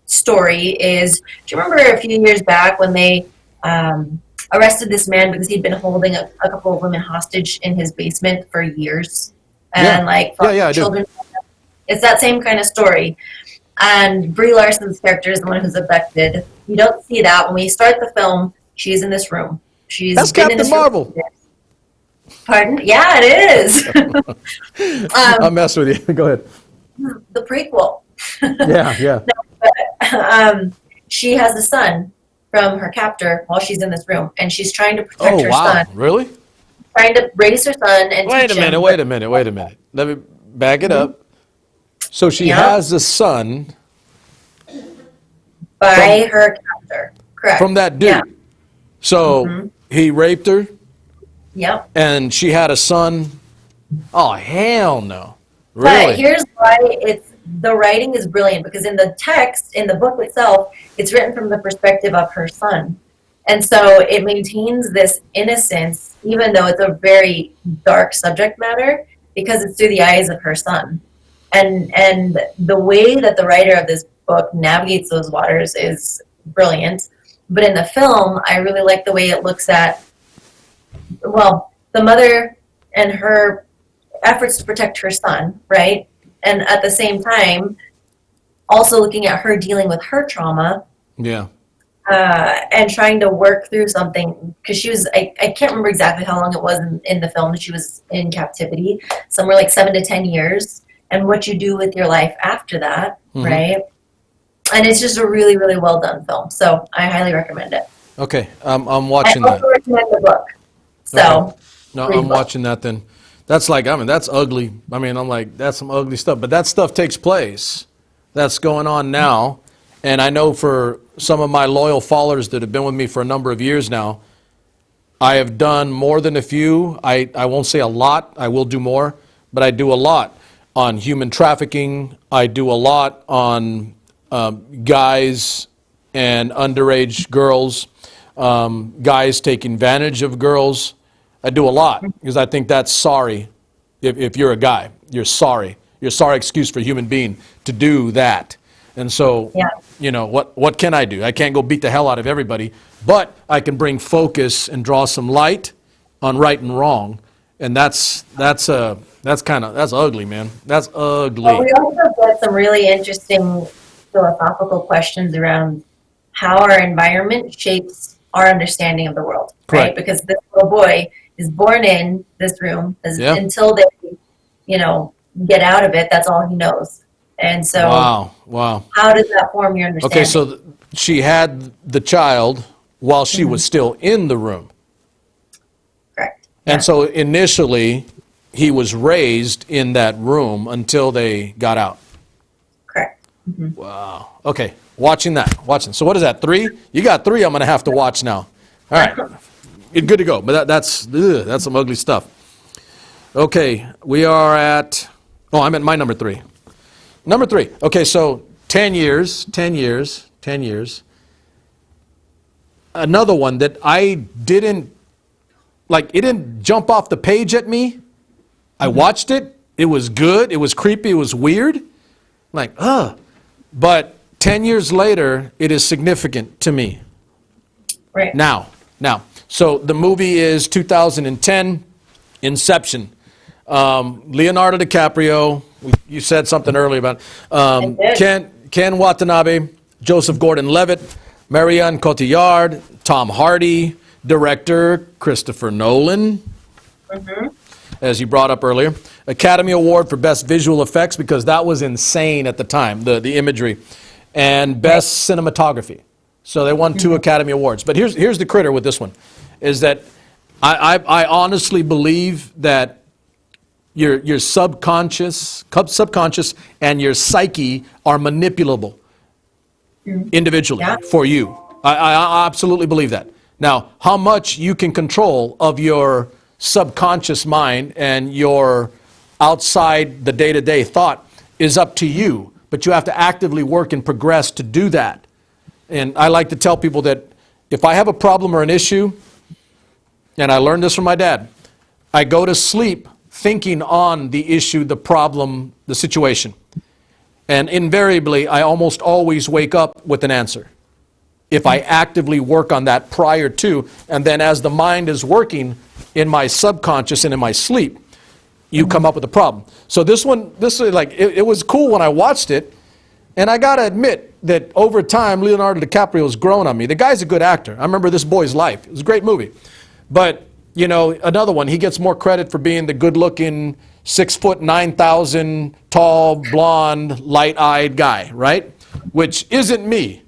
story is, do you remember a few years back when they arrested this man because he'd been holding a couple of women hostage in his basement for years? And I children. It's that same kind of story. And Brie Larson's character is the one who's abducted. You don't see that. When we start the film, she's in this room. That's Captain Marvel. Pardon? Yeah, it is. I'll mess with you. Go ahead. The prequel. Yeah. No, but, she has a son from her captor while she's in this room, and she's trying to protect her son. Really? Trying to raise her son and Wait teach a minute, him. wait a minute. Let me back it up. So she has a son By her captor. Correct. from that dude. Yeah. So he raped her, Yep. and she had a son. Oh, hell no. Really? But here's why the writing is brilliant, because in the text, in the book itself, it's written from the perspective of her son. And so it maintains this innocence, even though it's a very dark subject matter, because it's through the eyes of her son. And the way that the writer of this book navigates those waters is brilliant. But in the film, I really like the way it looks at, well, the mother and her efforts to protect her son, right? And at the same time, also looking at her dealing with her trauma. Yeah. And trying to work through something, because she was, I can't remember exactly how long it was in the film that she was in captivity, somewhere like 7 to 10 years, and what you do with your life after that, right? And it's just a really, really well done film. So I highly recommend it. Okay, I'm watching I that. also recommend the book. So, Okay. No, read I'm the book. watching that then. That's like, that's ugly. I'm like, that's some ugly stuff. But that stuff takes place. That's going on now. And I know for some of my loyal followers that have been with me for a number of years now, I have done more than a few. I won't say a lot. I will do more. But I do a lot on human trafficking. I do a lot on guys and underage girls, guys taking advantage of girls. I do a lot because I think that's sorry. If you're a guy, you're sorry. You're a sorry excuse for a human being to do that. And so, Yeah. you know, what can I do? I can't go beat the hell out of everybody, but I can bring focus and draw some light on right and wrong. And that's ugly, man. That's ugly. Well, we also get some really interesting philosophical questions around how our environment shapes our understanding of the world, right? Correct. Because this little boy is born in this room until they, get out of it. That's all he knows. And so, Wow. how does that form your understanding? Okay, so she had the child while she was still in the room. Correct. And so initially, he was raised in that room until they got out. Correct. Wow. Okay, watching. So what is that, 3? You got 3 I'm going to have to watch now. All right. good to go. But that's some ugly stuff. Okay, we are at, I'm at my number 3. Number 3. Okay, so 10 years. Another one that I didn't, like, it didn't jump off the page at me. I watched it. It was good. It was creepy. It was weird. Like, But 10 years later, it is significant to me. Right. Now. So the movie is 2010, Inception. Leonardo DiCaprio. You said something earlier about Ken Watanabe, Joseph Gordon-Levitt, Marianne Cotillard, Tom Hardy, director Christopher Nolan, as you brought up earlier. Academy Award for Best Visual Effects, because that was insane at the time, the imagery, and Best Cinematography. So they won 2 Academy Awards. But here's the critter with this one, is that I honestly believe that your subconscious and your psyche are manipulable individually for you. I absolutely believe that. Now, how much you can control of your subconscious mind and your outside the day-to-day thought is up to you, but you have to actively work and progress to do that. And I like to tell people that if I have a problem or an issue, and I learned this from my dad, I go to sleep thinking on the issue, the problem, the situation. And invariably, I almost always wake up with an answer if I actively work on that prior to, and then as the mind is working in my subconscious and in my sleep, you come up with a problem. So this it was cool when I watched it, and I gotta admit that over time, Leonardo DiCaprio has grown on me. The guy's a good actor. I remember This Boy's Life. It was a great movie. But, another one, he gets more credit for being the good-looking, 6'9", tall, blonde, light-eyed guy, right? Which isn't me.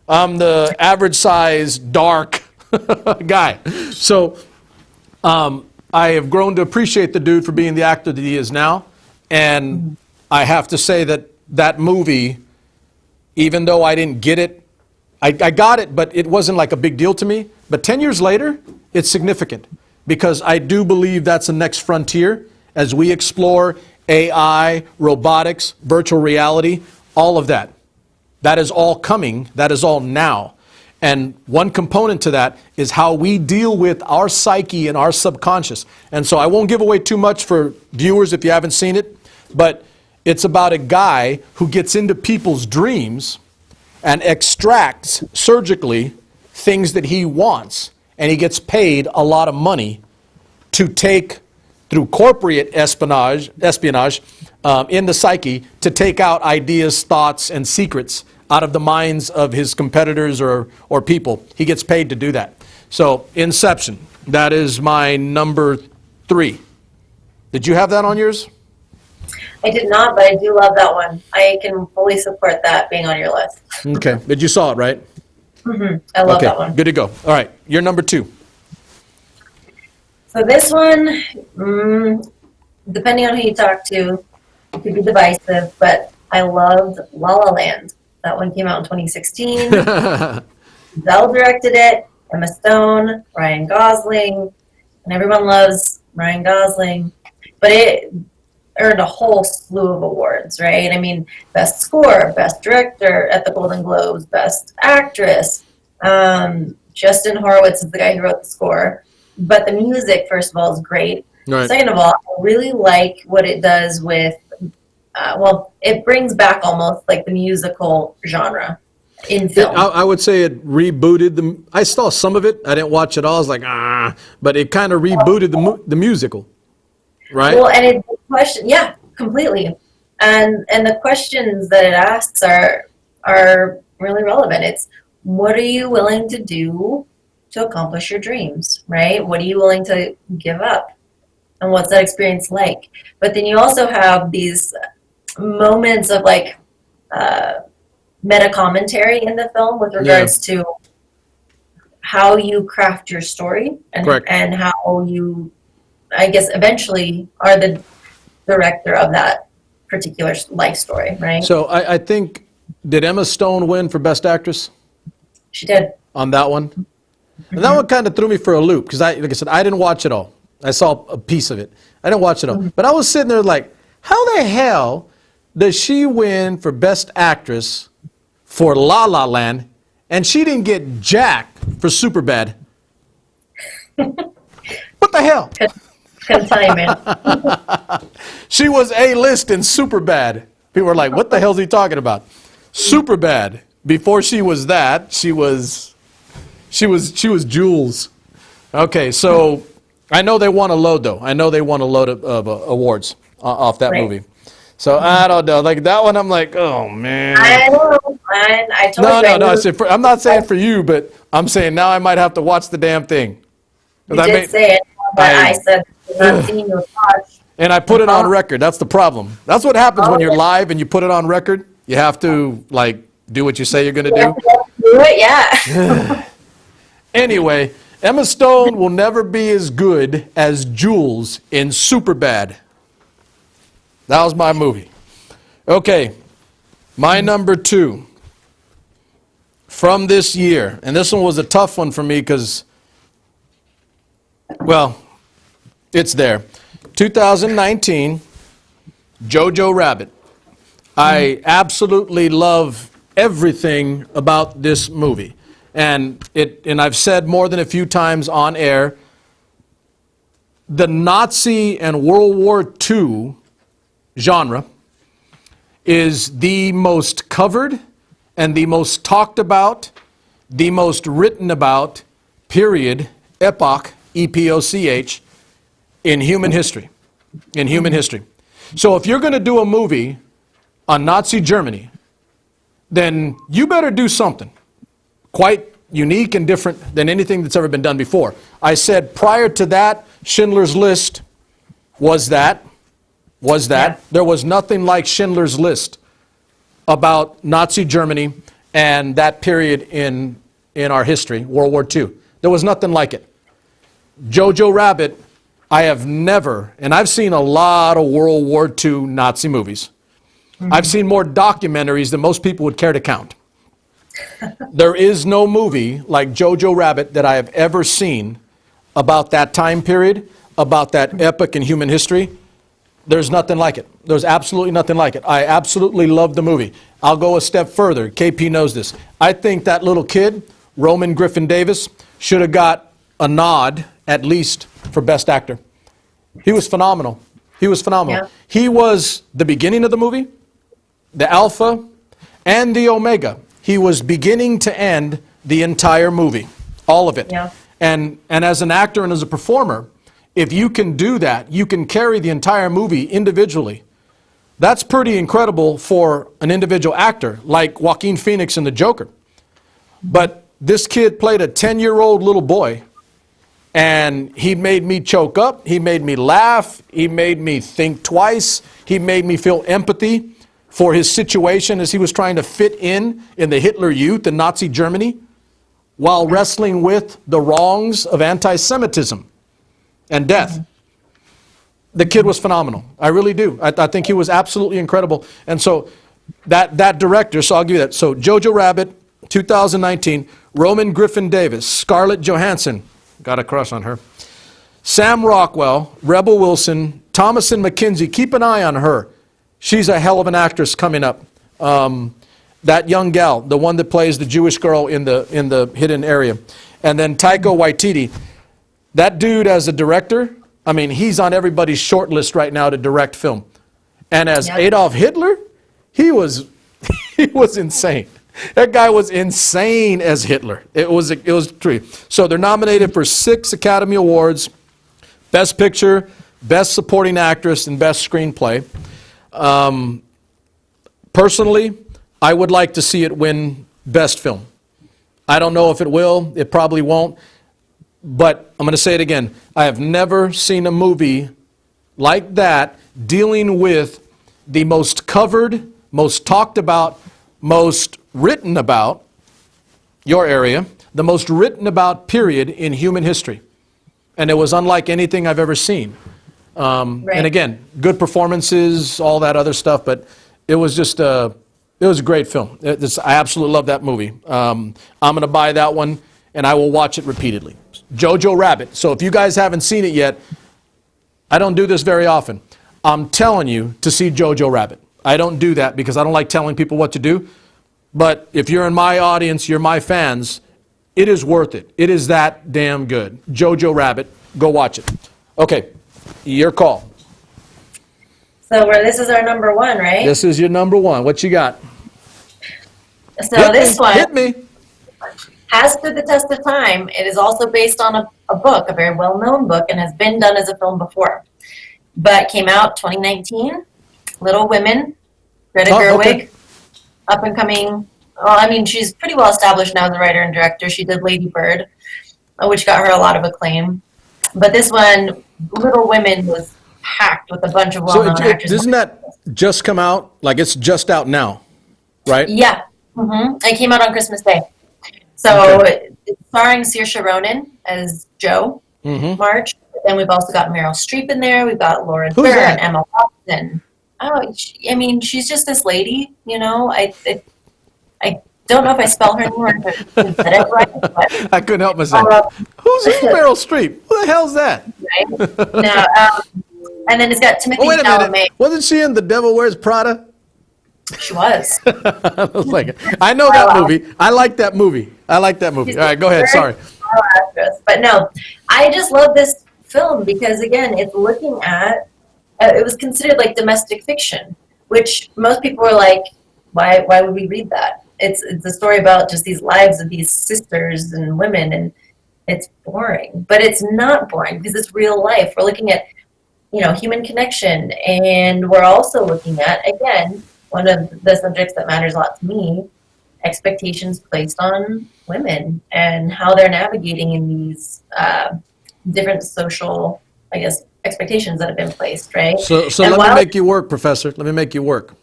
I'm the average-size, dark guy. So I have grown to appreciate the dude for being the actor that he is now. And I have to say that movie, even though I didn't get it, I got it, but it wasn't like a big deal to me. But 10 years later, it's significant because I do believe that's the next frontier as we explore AI, robotics, virtual reality, all of that. That is all coming. That is all now. And one component to that is how we deal with our psyche and our subconscious. And so I won't give away too much for viewers if you haven't seen it, but it's about a guy who gets into people's dreams and extracts surgically things that he wants. And he gets paid a lot of money to take, through corporate espionage in the psyche, to take out ideas, thoughts, and secrets out of the minds of his competitors or people. He gets paid to do that. So, Inception, that is my number 3. Did you have that on yours? I did not, but I do love that one. I can fully support that being on your list. Okay, but you saw it, right? I love that one. Good to go. All right, you're number 2. So this one, depending on who you talk to, it could be divisive, but I loved La La Land. That one came out in 2016. Zell directed it, Emma Stone, Ryan Gosling, and everyone loves Ryan Gosling. But it earned a whole slew of awards, right? I mean, Best Score, Best Director at the Golden Globes, Best Actress. Justin Horowitz is the guy who wrote the score. But the music, first of all, is great. Right. Second of all, I really like what it does with, it brings back almost like the musical genre in film. I would say it rebooted I saw some of it. I didn't watch it all. I was like, but it kind of rebooted the musical, right? Well, and completely. And the questions that it asks are really relevant. It's, what are you willing to do to accomplish your dreams, right? What are you willing to give up? And what's that experience like? But then you also have these moments of meta commentary in the film with regards to how you craft your story and how you, I guess, eventually are the director of that particular life story, right? So I think, did Emma Stone win for Best Actress? She did. On that one? And that one kind of threw me for a loop because, like I said, I didn't watch it all. I saw a piece of it. I didn't watch it all. But I was sitting there like, how the hell does she win for Best Actress for La La Land and she didn't get Jack for Superbad? What the hell? Couldn't tell you, man. She was A-list in Superbad. People were like, what the hell is he talking about? Superbad. Before she was that, she was Jules. Okay, so I know they won a load, though. I know they won a load of awards off that movie. So I don't know. Like that one, I'm like, oh, man. I know. I told you. No. I'm not saying for you, but I'm saying now I might have to watch the damn thing. You did say it, but I said, not seen you watch. And I put it on record. That's the problem. That's what happens when you're live and you put it on record. You have to, like, do what you say you're going to do. Do it, yeah. Anyway, Emma Stone will never be as good as Jules in Superbad. That was my movie. Okay, my number 2 from this year. And this one was a tough one for me because, well, it's there. 2019, Jojo Rabbit. I absolutely love everything about this movie. And I've said more than a few times on air, the Nazi and World War II genre is the most covered and the most talked about, the most written about, period, epoch, E-P-O-C-H, in human history. In human history. So if you're going to do a movie on Nazi Germany, then you better do something quite unique and different than anything that's ever been done before. I said prior to that, Schindler's List was that. Yeah. There was nothing like Schindler's List about Nazi Germany and that period in our history, World War II. There was nothing like it. Jojo Rabbit, I have never, and I've seen a lot of World War II Nazi movies. I've seen more documentaries than most people would care to count. There is no movie like Jojo Rabbit that I have ever seen about that time period, about that epoch in human history. There's nothing like it. There's absolutely nothing like it. I absolutely love the movie. I'll go a step further. KP knows this. I think that little kid, Roman Griffin Davis, should have got a nod, at least, for Best Actor. He was phenomenal. He was phenomenal. Yeah. He was the beginning of the movie, the alpha, and the omega. He was beginning to end the entire movie, all of it. Yeah. And as an actor and as a performer, if you can do that, you can carry the entire movie individually. That's pretty incredible for an individual actor, like Joaquin Phoenix in The Joker. But this kid played a 10-year-old little boy, and he made me choke up, he made me laugh, he made me think twice, he made me feel empathy for his situation as he was trying to fit in the Hitler Youth in Nazi Germany while wrestling with the wrongs of anti-Semitism and death. The kid was phenomenal. I really do. I think he was absolutely incredible. And so that director, so I'll give you that. So Jojo Rabbit, 2019, Roman Griffin Davis, Scarlett Johansson, got a crush on her, Sam Rockwell, Rebel Wilson, Thomasin McKenzie, keep an eye on her. She's a hell of an actress coming up. That young gal, the one that plays the Jewish girl in the hidden area. And then Taika Waititi. That dude as a director, I mean, he's on everybody's short list right now to direct film. And as Adolf Hitler, he was insane. That guy was insane as Hitler. It was true. So they're nominated for 6 Academy Awards: Best Picture, Best Supporting Actress, and Best Screenplay. Personally, I would like to see it win Best Film. I don't know if it will. It probably won't. But I'm going to say it again. I have never seen a movie like that dealing with the most covered, most talked about, most written about, your area, the most written about period in human history. And it was unlike anything I've ever seen. And again, good performances, all that other stuff, but it was just it was a great film. I absolutely love that movie. I'm going to buy that one, and I will watch it repeatedly. Jojo Rabbit. So if you guys haven't seen it yet, I don't do this very often. I'm telling you to see Jojo Rabbit. I don't do that because I don't like telling people what to do. But if you're in my audience, you're my fans, it is worth it. It is that damn good. Jojo Rabbit. Go watch it. Okay, your call. So this is our number one, right? This is your number one. What you got? So this one Hit me. has stood the test of time. It is also based on a book, a very well-known book, and has been done as a film before. But came out 2019. Little Women, Greta Gerwig, Okay. up and coming. Well, I mean, she's pretty well established now as a writer and director. She did Lady Bird, which got her a lot of acclaim. But this one, Little Women, was packed with a bunch of well-known actors. Doesn't that just come out? Like it's just out now, right? Yeah. It came out on Christmas Day. So Okay. it's starring Saoirse Ronan as Jo March. Then we've also got Meryl Streep in there. We've got Laura Who's Dern, that? Emma Watson. Oh, I mean, she's just this lady, you know. I don't know if I spell her name or if I said it right, but I couldn't help myself. Who's Meryl Streep? Who the hell's that? right? Now, and then it's got Timothy Oh, wait a Chalamet. minute. Wasn't she in The Devil Wears Prada? She was. I was like, I know that movie. I like that movie. All right, go ahead. Sorry. Actress. But no, I just love this film because, again, it's looking at, it was considered like domestic fiction, which most people were like, why would we read that? It's a story about just these lives of these sisters and women, and it's boring. But it's not boring because it's real life. We're looking at, human connection, and we're also looking at, again, one of the subjects that matters a lot to me, expectations placed on women and how they're navigating in these different social, I guess, expectations that have been placed, right? So let me make you work, Professor. Let me make you work.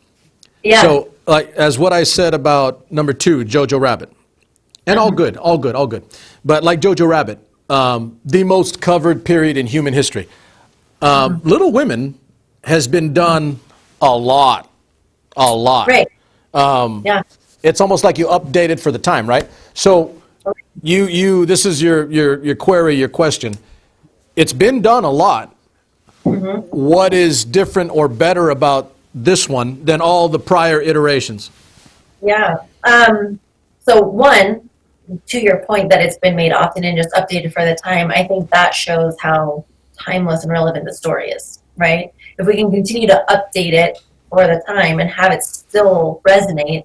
Yeah. So, like as what I said about number 2, Jojo Rabbit, and all good. But like Jojo Rabbit, the most covered period in human history. Little Women has been done a lot. Right. Yeah. It's almost like you update it for the time, right? So this is your query, your question. It's been done a lot. What is different or better about this one than all the prior iterations? Yeah. So one, to your point that it's been made often and just updated for the time, I think that shows how timeless and relevant the story is, right? If we can continue to update it for the time and have it still resonate,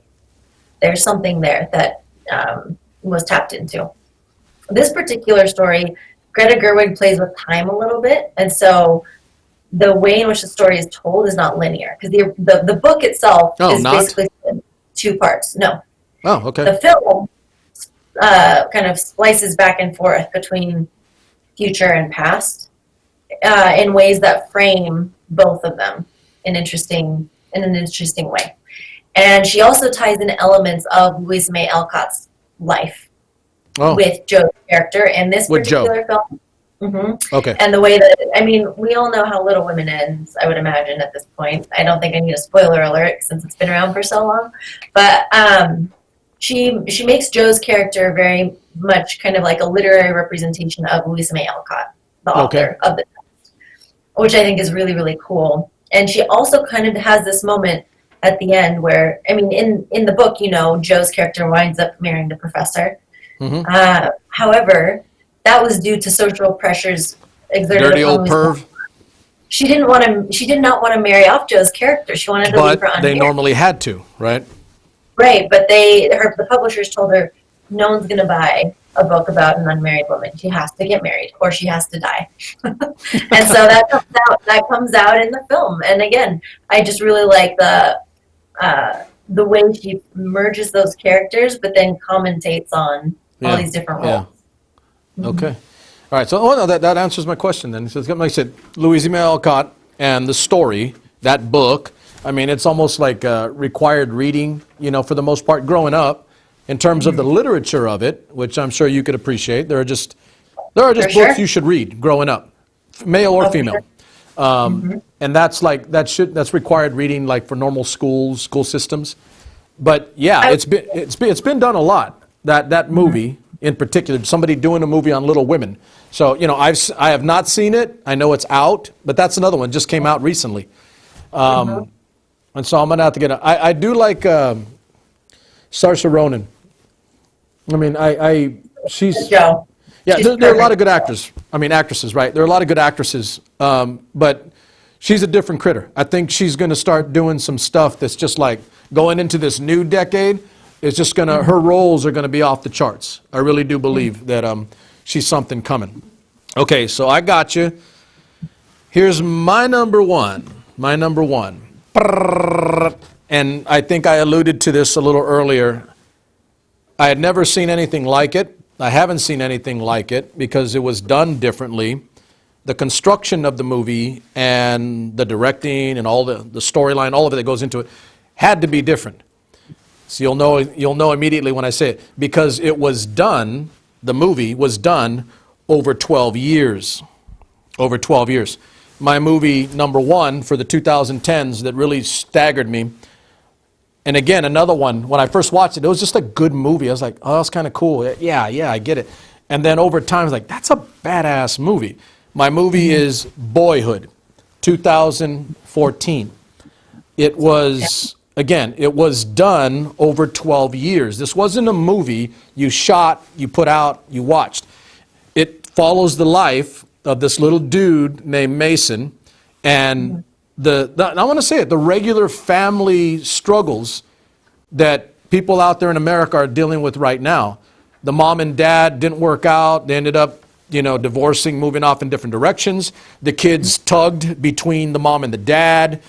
there's something there that was tapped into. This particular story, Greta Gerwig plays with time a little bit, and so the way in which the story is told is not linear, because the book itself is basically in 2 parts. No. Oh, okay. The film kind of splices back and forth between future and past in ways that frame both of them in an interesting way. And she also ties in elements of Louisa May Alcott's life with Jo's character in this particular film. Okay. And the way that, we all know how Little Women ends, I would imagine, at this point. I don't think I need a spoiler alert since it's been around for so long. But she makes Jo's character very much kind of like a literary representation of Louisa May Alcott, the author of the text, which I think is really, really cool. And she also kind of has this moment at the end where, in the book, Jo's character winds up marrying the professor. However, that was due to social pressures exerted Dirty upon old Louisa. perv. She did not want to marry off Jo's character. She wanted to leave her But unmarried. they normally had to, right? Right, but the publishers told her, no one's going to buy a book about an unmarried woman. She has to get married or she has to die. And so that comes out in the film. And again, I just really like the way she merges those characters, but then commentates on all these different roles. Okay. All right. So that answers my question then. So like I said, Louisa May Alcott and the story, that book, it's almost like required reading, for the most part, growing up. In terms of the literature of it, which I'm sure you could appreciate, there are just books you should read growing up, male or female, and that's required reading like for normal school systems. But yeah, it's been done a lot. That movie in particular, somebody doing a movie on Little Women. So, you know, I have not seen it. I know it's out, but that's another one, just came out recently. And so I'm going to have to get I do like Saoirse Ronan. I mean, she's... Joe. Yeah, She's there are a lot perfect. of good actors. I mean, actresses, right? There are a lot of good actresses, but she's a different critter. I think she's going to start doing some stuff that's just like going into this new decade. It's just going to, her roles are going to be off the charts. I really do believe that she's something coming. Okay, so I got you. Here's my number one. My number one. And I think I alluded to this a little earlier. I had never seen anything like it. I haven't seen anything like it because it was done differently. The construction of the movie and the directing and all the storyline, all of it that goes into it, had to be different. So you'll know immediately when I say it, because it was done, the movie was done over 12 years. Over 12 years. My movie number one for the 2010s that really staggered me, and again, another one, when I first watched it, it was just a good movie. I was like, oh, that's kind of cool. Yeah, I get it. And then over time, I was like, that's a badass movie. My movie is Boyhood, 2014. It was, again, it was done over 12 years. This wasn't a movie you shot, you put out, you watched. It follows the life of this little dude named Mason, and I want to say it, the regular family struggles that people out there in America are dealing with right now. The mom and dad didn't work out. They ended up, you know, divorcing, moving off in different directions. The kids tugged between the mom and the dad,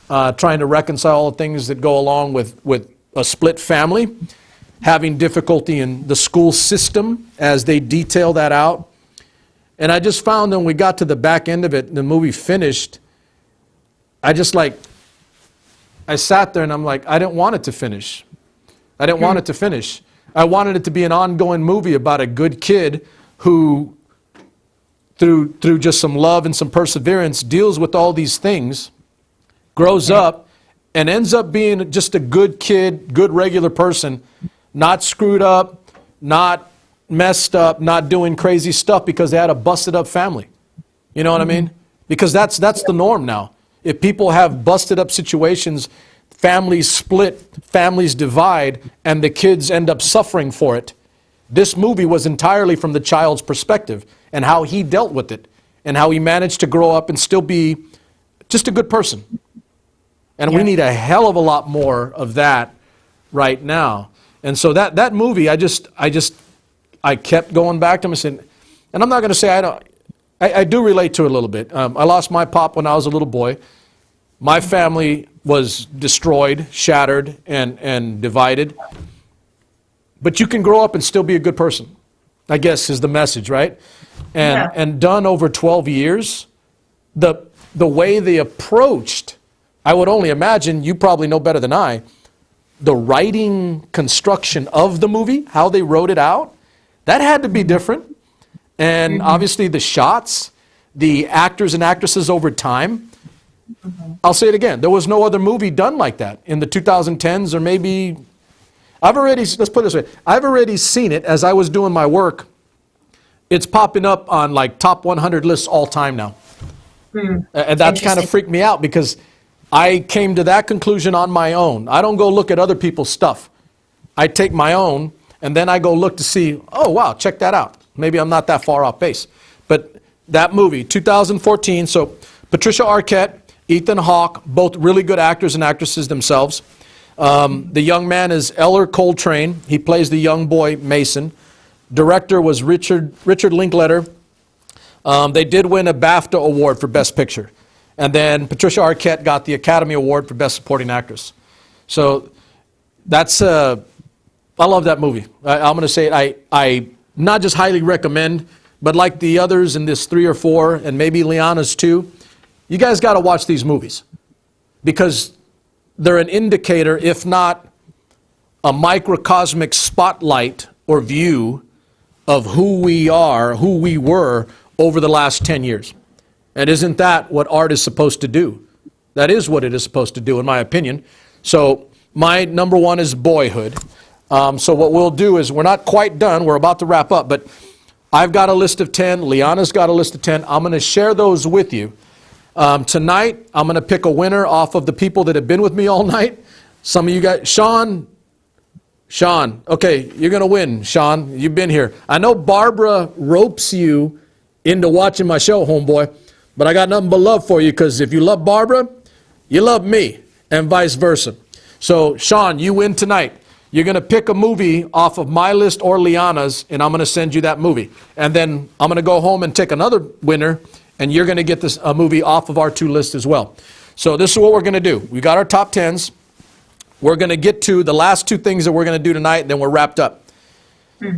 trying to reconcile all the things that go along with a split family, having difficulty in the school system as they detail that out. And I just found when we got to the back end of it, and the movie finished, I sat there and I'm like, I didn't want it to finish. I didn't want it to finish. I wanted it to be an ongoing movie about a good kid who, through just some love and some perseverance, deals with all these things, grows up, and ends up being just a good kid, good regular person, not screwed up, not messed up, not doing crazy stuff because they had a busted up family. You know what I mean? Because that's the norm now. If people have busted up situations, families split, families divide, and the kids end up suffering for it. This movie was entirely from the child's perspective and how he dealt with it and how he managed to grow up and still be just a good person. And we need a hell of a lot more of that right now. And so that movie, I kept going back to him and saying, and I'm not going to say I do relate to it a little bit. I lost my pop when I was a little boy. My family was destroyed, shattered, and divided. But you can grow up and still be a good person, I guess is the message, right? And done over 12 years, the way they approached, I would only imagine, you probably know better than I, the writing construction of the movie, how they wrote it out, that had to be different. And obviously the shots, the actors and actresses over time. I'll say it again. There was no other movie done like that in the 2010s, or maybe, let's put it this way. I've already seen it as I was doing my work. It's popping up on like top 100 lists all time now. And that's kind of freaked me out because I came to that conclusion on my own. I don't go look at other people's stuff. I take my own and then I go look to see, oh wow, check that out. Maybe I'm not that far off base. But that movie, 2014, so Patricia Arquette, Ethan Hawke, both really good actors and actresses themselves. The young man is Eller Coltrane. He plays the young boy, Mason. Director was Richard Linklater. They did win a BAFTA award for Best Picture. And then Patricia Arquette got the Academy Award for Best Supporting Actress. So that's, I love that movie. I'm going to say it, I not just highly recommend, but like the others in this 3 or 4, and maybe Lianna's too, you guys got to watch these movies because they're an indicator, if not a microcosmic spotlight or view of who we are, who we were over the last 10 years. And isn't that what art is supposed to do? That is what it is supposed to do, in my opinion. So my number one is Boyhood. So what we'll do is, we're not quite done. We're about to wrap up, but I've got a list of 10. Lianna's got a list of 10. I'm going to share those with you. Tonight, I'm going to pick a winner off of the people that have been with me all night. Some of you guys, Sean, okay, you're going to win, Sean. You've been here. I know Barbara ropes you into watching my show, homeboy, but I got nothing but love for you, because if you love Barbara, you love me, and vice versa. So, Sean, you win tonight. You're going to pick a movie off of my list or Lianna's, and I'm going to send you that movie. And then I'm going to go home and take another winner, and you're going to get this a movie off of our 2 lists as well. So this is what we're going to do. We got our top 10s. We're going to get to the last 2 things that we're going to do tonight, and then we're wrapped up.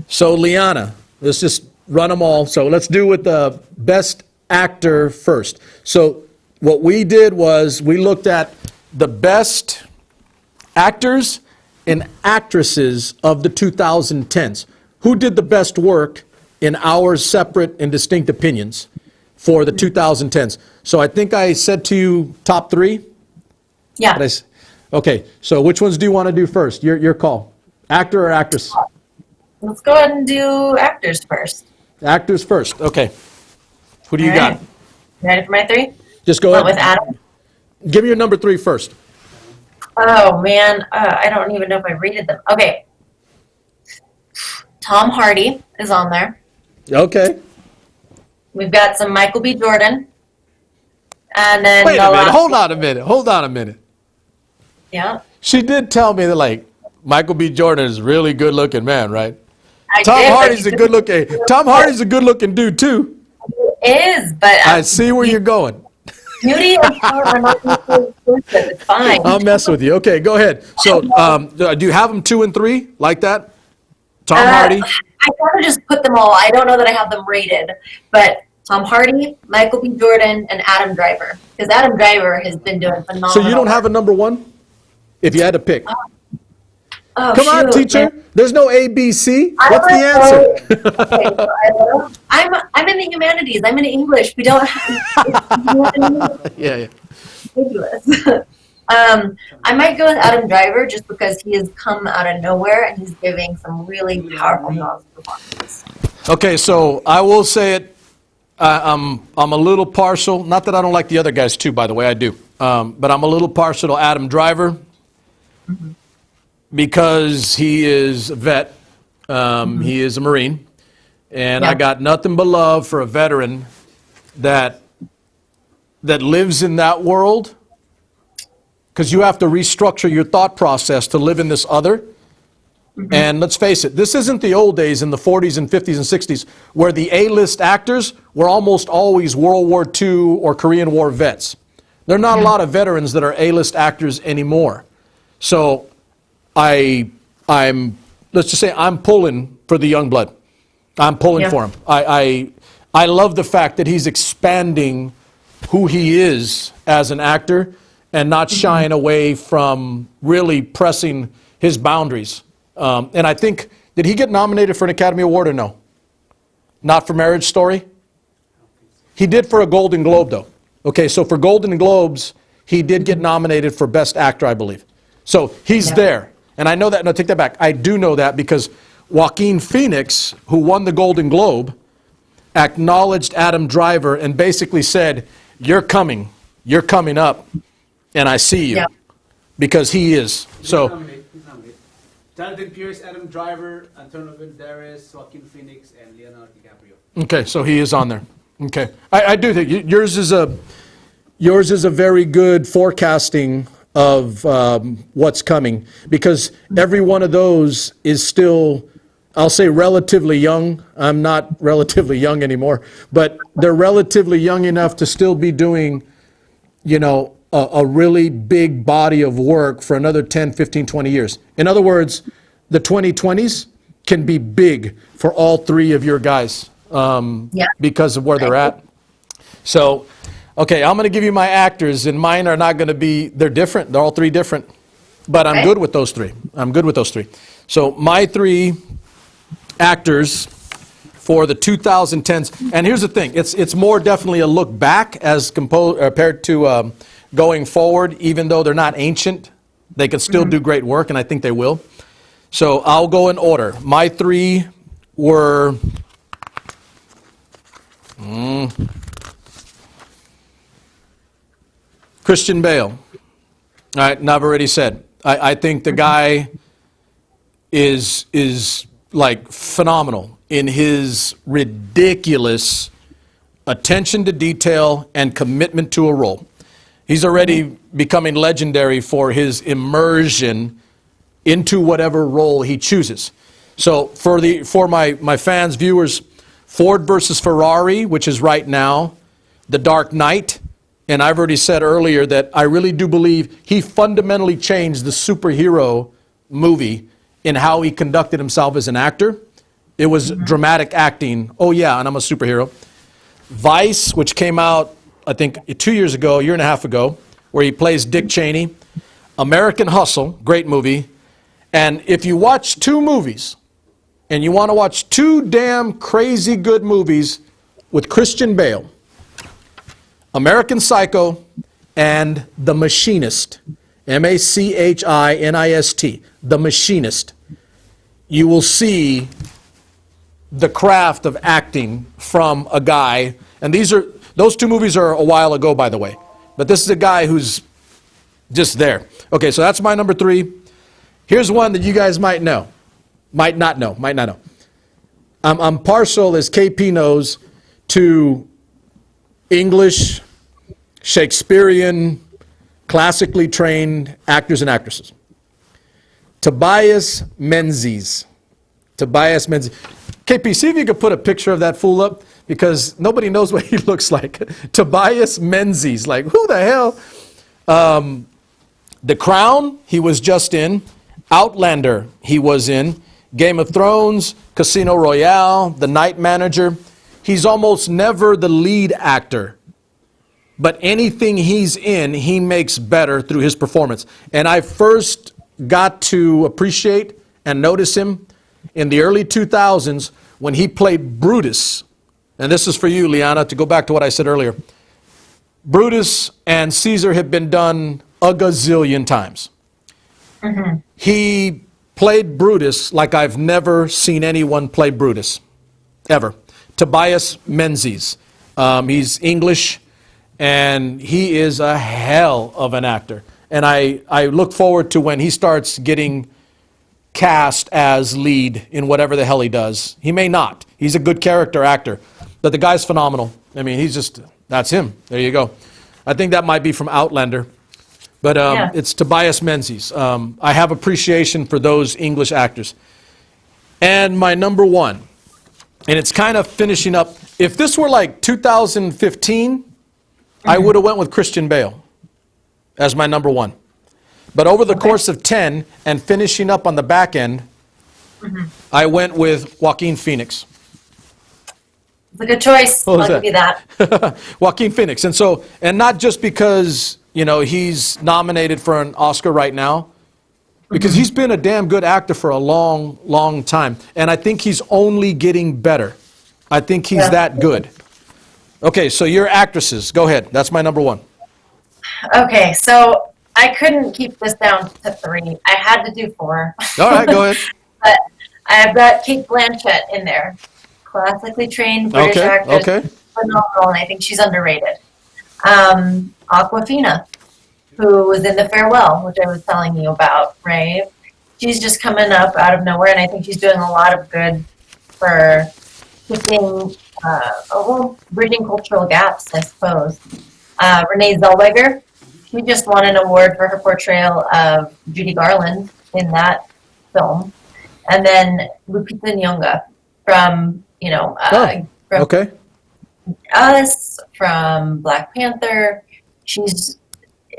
So, Lianna, let's just run them all. So let's do with the best actor first. So what we did was we looked at the best actors and actresses of the 2010s. Who did the best work in our separate and distinct opinions for the 2010s? So I think I said to you top 3? Yeah. Okay, so which ones do you want to do first? Your call. Actor or actress? Let's go ahead and do actors first. Actors first. Okay. Who do you All right. got? Ready for my 3? Just go Went ahead. with Adam. Give me your number 3 first. Oh, man. I don't even know if I rated them. Okay. Tom Hardy is on there. Okay. We've got some Michael B. Jordan. And then Wait a minute. Hold on a minute. Yeah. She did tell me that, like, Michael B. Jordan is a really good looking man, right? Tom Hardy's a good looking dude too. Is, but I see where you're going. beauty and talent are not equally exclusive. It's fine. I'll mess with you. Okay, go ahead. So, do you have them 2 and 3 like that? Tom Hardy? I kind of just put them all. I don't know that I have them rated, but Tom Hardy, Michael B. Jordan, and Adam Driver. Because Adam Driver has been doing phenomenal. So you don't have a number 1? If you had to pick. Oh, Come on, teacher. There's no A, B, C. What's the answer? I'm in the humanities. I'm in English. We don't have Yeah. ridiculous. I might go with Adam Driver just because he has come out of nowhere and he's giving some really powerful performances. Okay, so I will say it. I'm a little partial. Not that I don't like the other guys too, by the way, I do. But I'm a little partial to Adam Driver because he is a vet. He is a Marine, and I got nothing but love for a veteran that lives in that world. Because you have to restructure your thought process to live in this other. And let's face it, this isn't the old days in the 40s and 50s and 60s where the A-list actors were almost always World War II or Korean War vets. There are not a lot of veterans that are A-list actors anymore. So let's just say I'm pulling for the young blood. I'm pulling for him. I love the fact that he's expanding who he is as an actor and not shying away from really pressing his boundaries. And I think, did he get nominated for an Academy Award or no? Not for Marriage Story? He did for a Golden Globe, though. Okay, so for Golden Globes, he did get nominated for Best Actor, I believe. So he's there. And I know that, no, take that back. I do know that because Joaquin Phoenix, who won the Golden Globe, acknowledged Adam Driver and basically said, you're coming up, and I see you. Because he is. So. He's nominated. Jonathan Pierce, Adam Driver, Antonio Banderas, Joaquin Phoenix, and Leonardo DiCaprio. Okay, so he is on there. Okay, I do think yours is a very good forecasting of what's coming because every one of those is still, I'll say, relatively young. I'm not relatively young anymore, but they're relatively young enough to still be doing, a really big body of work for another 10, 15, 20 years. In other words, the 2020s can be big for all 3 of your guys because of where they're at. So, okay, I'm going to give you my actors, and mine are not going to be, they're different. They're all 3 different. But I'm good with those 3. So my 3 actors for the 2010s, and here's the thing, it's more definitely a look back as compared to going forward, even though they're not ancient, they can still do great work, and I think they will. So I'll go in order. My three were Christian Bale. All right, and I've already said. I think the guy is like phenomenal in his ridiculous attention to detail and commitment to a role. He's already becoming legendary for his immersion into whatever role he chooses. So for my fans, viewers, Ford versus Ferrari, which is right now, The Dark Knight, and I've already said earlier that I really do believe he fundamentally changed the superhero movie in how he conducted himself as an actor. It was dramatic acting. Oh yeah, and I'm a superhero. Vice, which came out, I think, 2 years ago, a year and a half ago, where he plays Dick Cheney. American Hustle, great movie. And if you watch two movies, and you want to watch two damn crazy good movies with Christian Bale, American Psycho and The Machinist, Machinist, The Machinist, you will see the craft of acting from a guy. And those two movies are a while ago, by the way. But this is a guy who's just there. Okay, so that's my number three. Here's one that you guys might know. Might not know. I'm partial, as KP knows, to English, Shakespearean, classically trained actors and actresses. Tobias Menzies. KP, see if you could put a picture of that fool up, because nobody knows what he looks like. Tobias Menzies. Like, who the hell? The Crown, he was just in. Outlander, he was in. Game of Thrones, Casino Royale, The Night Manager. He's almost never the lead actor, but anything he's in, he makes better through his performance. And I first got to appreciate and notice him in the early 2000s when he played Brutus. And this is for you, Lianna, to go back to what I said earlier. Brutus and Caesar have been done a gazillion times. Mm-hmm. He played Brutus like I've never seen anyone play Brutus, ever. Tobias Menzies. He's English, and he is a hell of an actor. And I look forward to when he starts getting cast as lead in whatever the hell he does. He may not. He's a good character actor, but the guy's phenomenal. I mean, that's him. There you go. I think that might be from Outlander. But It's Tobias Menzies. I have appreciation for those English actors. And my number one, and it's kind of finishing up. If this were like 2015, I would have went with Christian Bale as my number one. But over the course of 10 and finishing up on the back end, I went with Joaquin Phoenix. It's a good choice. What I'll give you that. Joaquin Phoenix. And not just because, he's nominated for an Oscar right now, because he's been a damn good actor for a long, long time. And I think he's only getting better. I think he's that good. Okay, so your actresses. Go ahead. That's my number one. Okay, so I couldn't keep this down to three. I had to do four. All right, go ahead. But I've got Kate Blanchett in there. Classically trained British actress. Okay. Phenomenal, and I think she's underrated. Awkwafina, who was in The Farewell, which I was telling you about, right? She's just coming up out of nowhere, and I think she's doing a lot of good for shifting, bridging cultural gaps, I suppose. Renee Zellweger, she just won an award for her portrayal of Judy Garland in that film. And then Lupita Nyong'o from, from Us, from Black Panther. She's,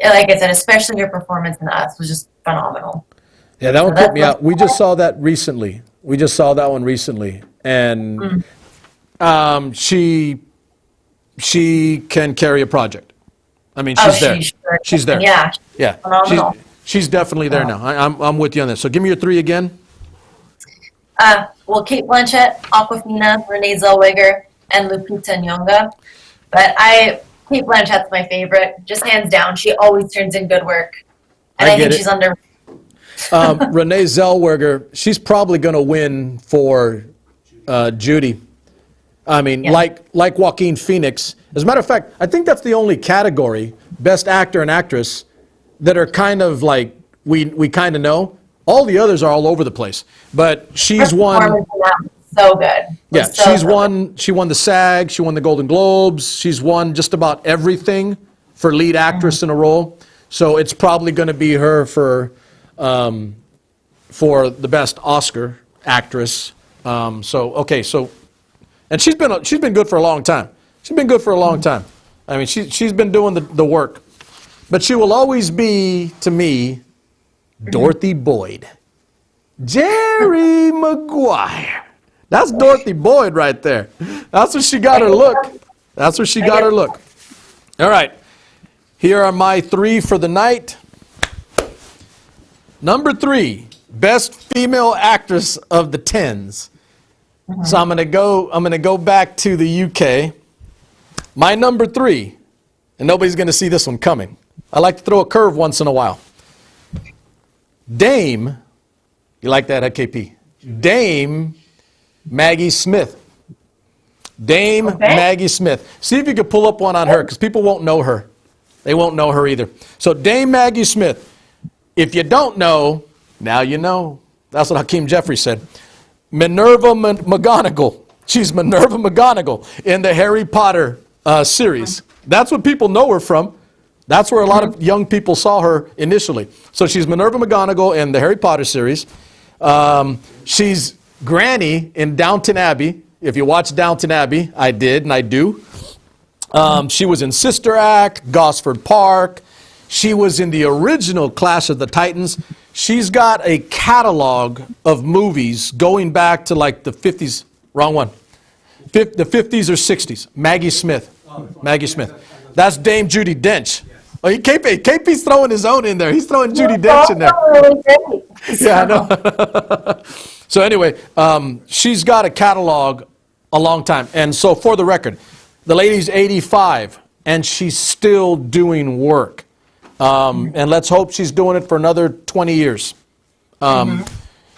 like I said, especially her performance in Us was just phenomenal. Yeah, that one put me out. We just saw that recently. And she can carry a project. I mean, she's there. She's there. Yeah. Phenomenal. She's definitely there now. I'm with you on this. So give me your three again. Kate Blanchett, Awkwafina, Renee Zellweger, and Lupita Nyong'o. But Kate Blanchett's my favorite, just hands down. She always turns in good work, and I think she's under. Renee Zellweger, she's probably going to win for Judy. I mean, Yeah. like Joaquin Phoenix. As a matter of fact, I think that's the only category, Best Actor and Actress, that are kind of like we kind of know. All the others are all over the place. But she's Her won. performance in that was so good. Yeah, Was so she's good. won. She won the SAG. She won the Golden Globes. She's won just about everything for lead actress in a role. So it's probably going to be her for the best Oscar actress. And she's been good for a long time. She's been good for a long time. I mean, she's been doing the work. But she will always be, to me, Dorothy Boyd. Jerry Maguire. That's Dorothy Boyd right there. That's what she got her look. That's what she got her look. All right. Here are my 3 for the night. Number 3, best female actress of the 10s. So I'm gonna go back to the UK. My number 3, and nobody's gonna see this one coming. I like to throw a curve once in a while. Dame, you like that, KP? Dame Maggie Smith. Dame Maggie Smith. See if you could pull up one on her, because people won't know her. They won't know her either. So Dame Maggie Smith. If you don't know, now you know. That's what Hakeem Jeffries said. Minerva McGonagall. She's Minerva McGonagall in the Harry Potter series. That's what people know her from. That's where a lot of young people saw her initially. So she's Minerva McGonagall in the Harry Potter series. She's Granny in Downton Abbey. If you watch Downton Abbey, I did and I do. She was in Sister Act, Gosford Park. She was in the original Clash of the Titans. She's got a catalog of movies going back to like the 50s. Wrong one. The 50s or 60s. Maggie Smith. Maggie Smith. That's Dame Judi Dench. Oh, KP's throwing his own in there. He's throwing Judi Dench in there. Really great. Yeah, I know. So anyway, she's got a catalog a long time. And so for the record, the lady's 85 and she's still doing work. And let's hope she's doing it for another 20 years.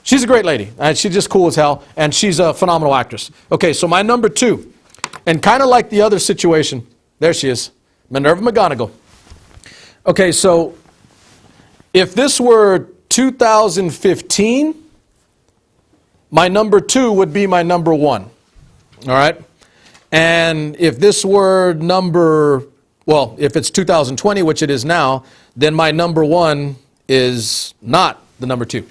She's a great lady. And she's just cool as hell. And she's a phenomenal actress. Okay, so my number 2, and kind of like the other situation, there she is, Minerva McGonagall. Okay, so if this were 2015, my number 2 would be my number 1. All right? And if this were if it's 2020, which it is now, then my number 1 is not the number 2.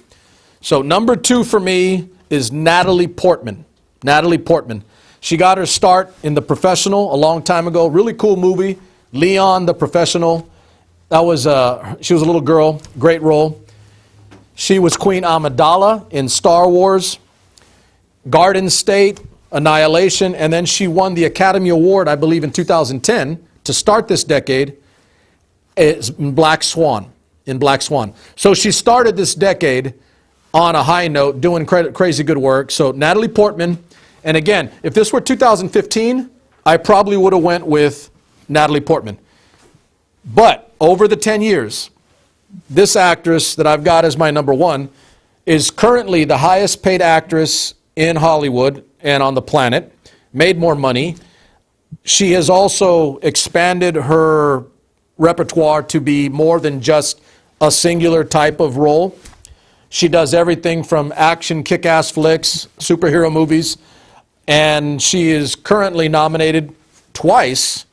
So number 2 for me is Natalie Portman. Natalie Portman. She got her start in The Professional a long time ago. Really cool movie. Leon, The Professional. That was she was a little girl. Great role. She was Queen Amidala in Star Wars. Garden State, Annihilation, and then she won the Academy Award, I believe, in 2010 to start this decade. It's in Black Swan. In Black Swan. So she started this decade on a high note, doing crazy good work. So Natalie Portman, and again, if this were 2015, I probably would have went with Natalie Portman. But over the 10 years, this actress that I've got as my number 1 is currently the highest paid actress in Hollywood and on the planet, made more money. She has also expanded her repertoire to be more than just a singular type of role. She does everything from action, kick-ass flicks, superhero movies, and she is currently nominated twice,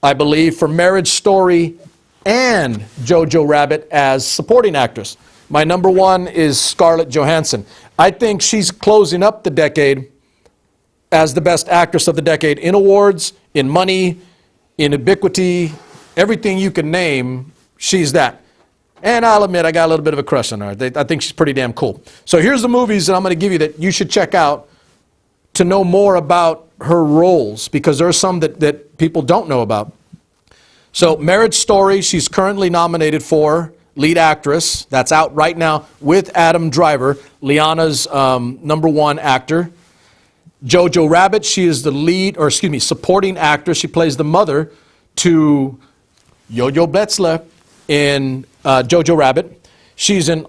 I believe, for Marriage Story and Jojo Rabbit as supporting actress. My number 1 is Scarlett Johansson. I think she's closing up the decade as the best actress of the decade in awards, in money, in ubiquity, everything you can name, she's that. And I'll admit, I got a little bit of a crush on her. I think she's pretty damn cool. So here's the movies that I'm going to give you that you should check out to know more about her roles, because there are some that people don't know about. So Marriage Story, she's currently nominated for lead actress. That's out right now with Adam Driver, Lianna's number 1 actor. Jojo Rabbit, she is the supporting actress. She plays the mother to Yo-Yo Betzler in Jojo Rabbit. She's in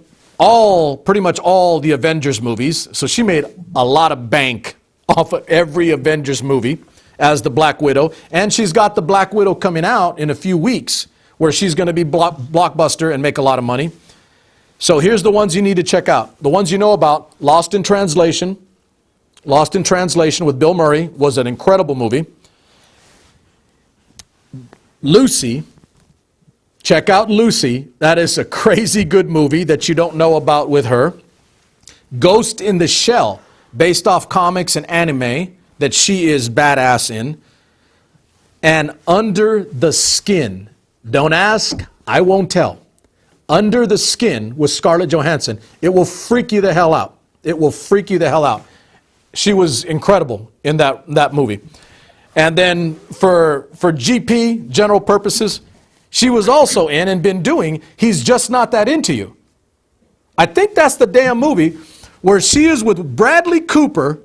pretty much all the Avengers movies. So she made a lot of bank off of every Avengers movie as the Black Widow. And she's got the Black Widow coming out in a few weeks where she's going to be blockbuster and make a lot of money. So here's the ones you need to check out. The ones you know about: Lost in Translation. Lost in Translation with Bill Murray was an incredible movie. Lucy. Check out Lucy. That is a crazy good movie that you don't know about with her. Ghost in the Shell, based off comics and anime that she is badass in. And Under the Skin. Don't ask, I won't tell. Under the Skin with Scarlett Johansson. It will freak you the hell out. It will freak you the hell out. She was incredible in that movie. And then for GP, general purposes, she was also in and been doing He's Just Not That Into You. I think that's the damn movie where she is with Bradley Cooper,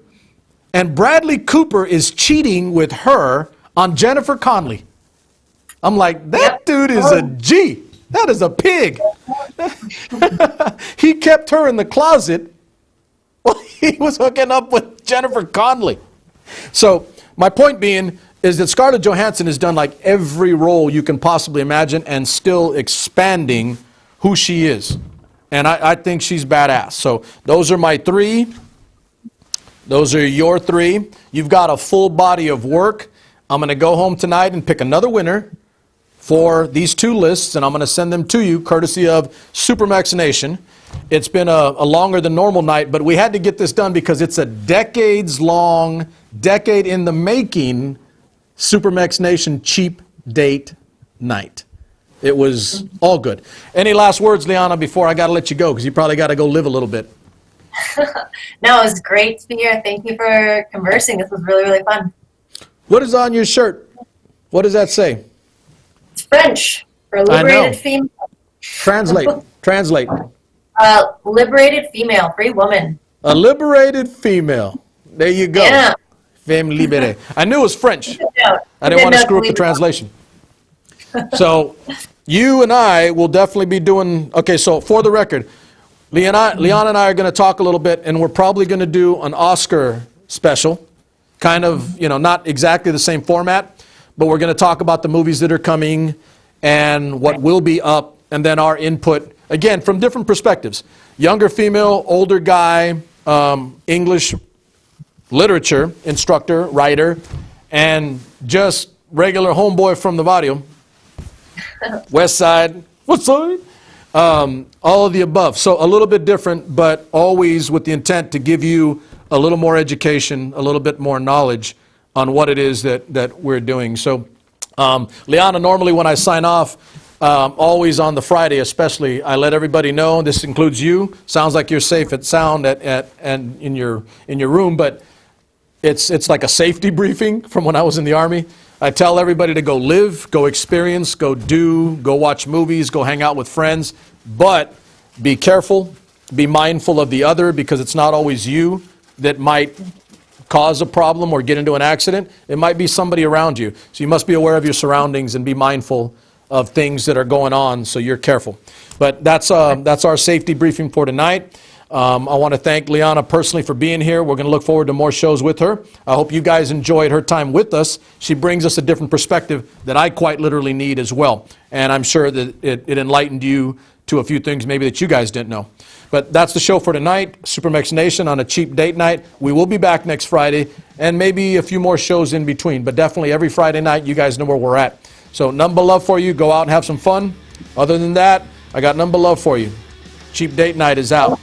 and Bradley Cooper is cheating with her on Jennifer Connelly. I'm like, that dude is a G. That is a pig. He kept her in the closet while he was hooking up with Jennifer Connelly. So my point being is that Scarlett Johansson has done like every role you can possibly imagine and still expanding who she is. And I think she's badass. So those are my three. Those are your three. You've got a full body of work. I'm going to go home tonight and pick another winner for these two lists, and I'm going to send them to you courtesy of SuperMex's Nation. It's been a longer than normal night, but we had to get this done because it's a decades-long, decade in the making SuperMex's Nation cheap date night. It was all good. Any last words, Lianna, before I got to let you go, because you probably got to go live a little bit. No, it was great to be here. Thank you for conversing. This was really, really fun. What is on your shirt? What does that say? It's French for liberated female. Translate. Translate. Liberated female, free woman. A liberated female. There you go. Yeah. Femme libérée. I knew it was French. I didn't want to screw up the translation. So you and I will definitely be doing, okay, so for the record, Lianna and I are going to talk a little bit, and we're probably going to do an Oscar special. Kind of, not exactly the same format, but we're going to talk about the movies that are coming and what will be up, and then our input, again, from different perspectives. Younger female, older guy, English literature instructor, writer, and just regular homeboy from the barrio. West Side, what's side? All of the above. So a little bit different, but always with the intent to give you a little more education, a little bit more knowledge on what it is that we're doing. So, Lianna, normally when I sign off, always on the Friday especially, I let everybody know, this includes you, sounds like you're safe and sound and in your room, but it's like a safety briefing from when I was in the Army. I tell everybody to go live, go experience, go watch movies, go hang out with friends, but be careful, be mindful of the other, because it's not always you that might cause a problem or get into an accident. It might be somebody around you. So you must be aware of your surroundings and be mindful of things that are going on, so you're careful. But that's our safety briefing for tonight. I want to thank Lianna personally for being here. We're going to look forward to more shows with her. I hope you guys enjoyed her time with us. She brings us a different perspective that I quite literally need as well. And I'm sure that it enlightened you to a few things maybe that you guys didn't know. But that's the show for tonight, SuperMex's Nation on a cheap date night. We will be back next Friday, and maybe a few more shows in between. But definitely every Friday night, you guys know where we're at. So nothing but love for you. Go out and have some fun. Other than that, I got nothing but love for you. Cheap date night is out.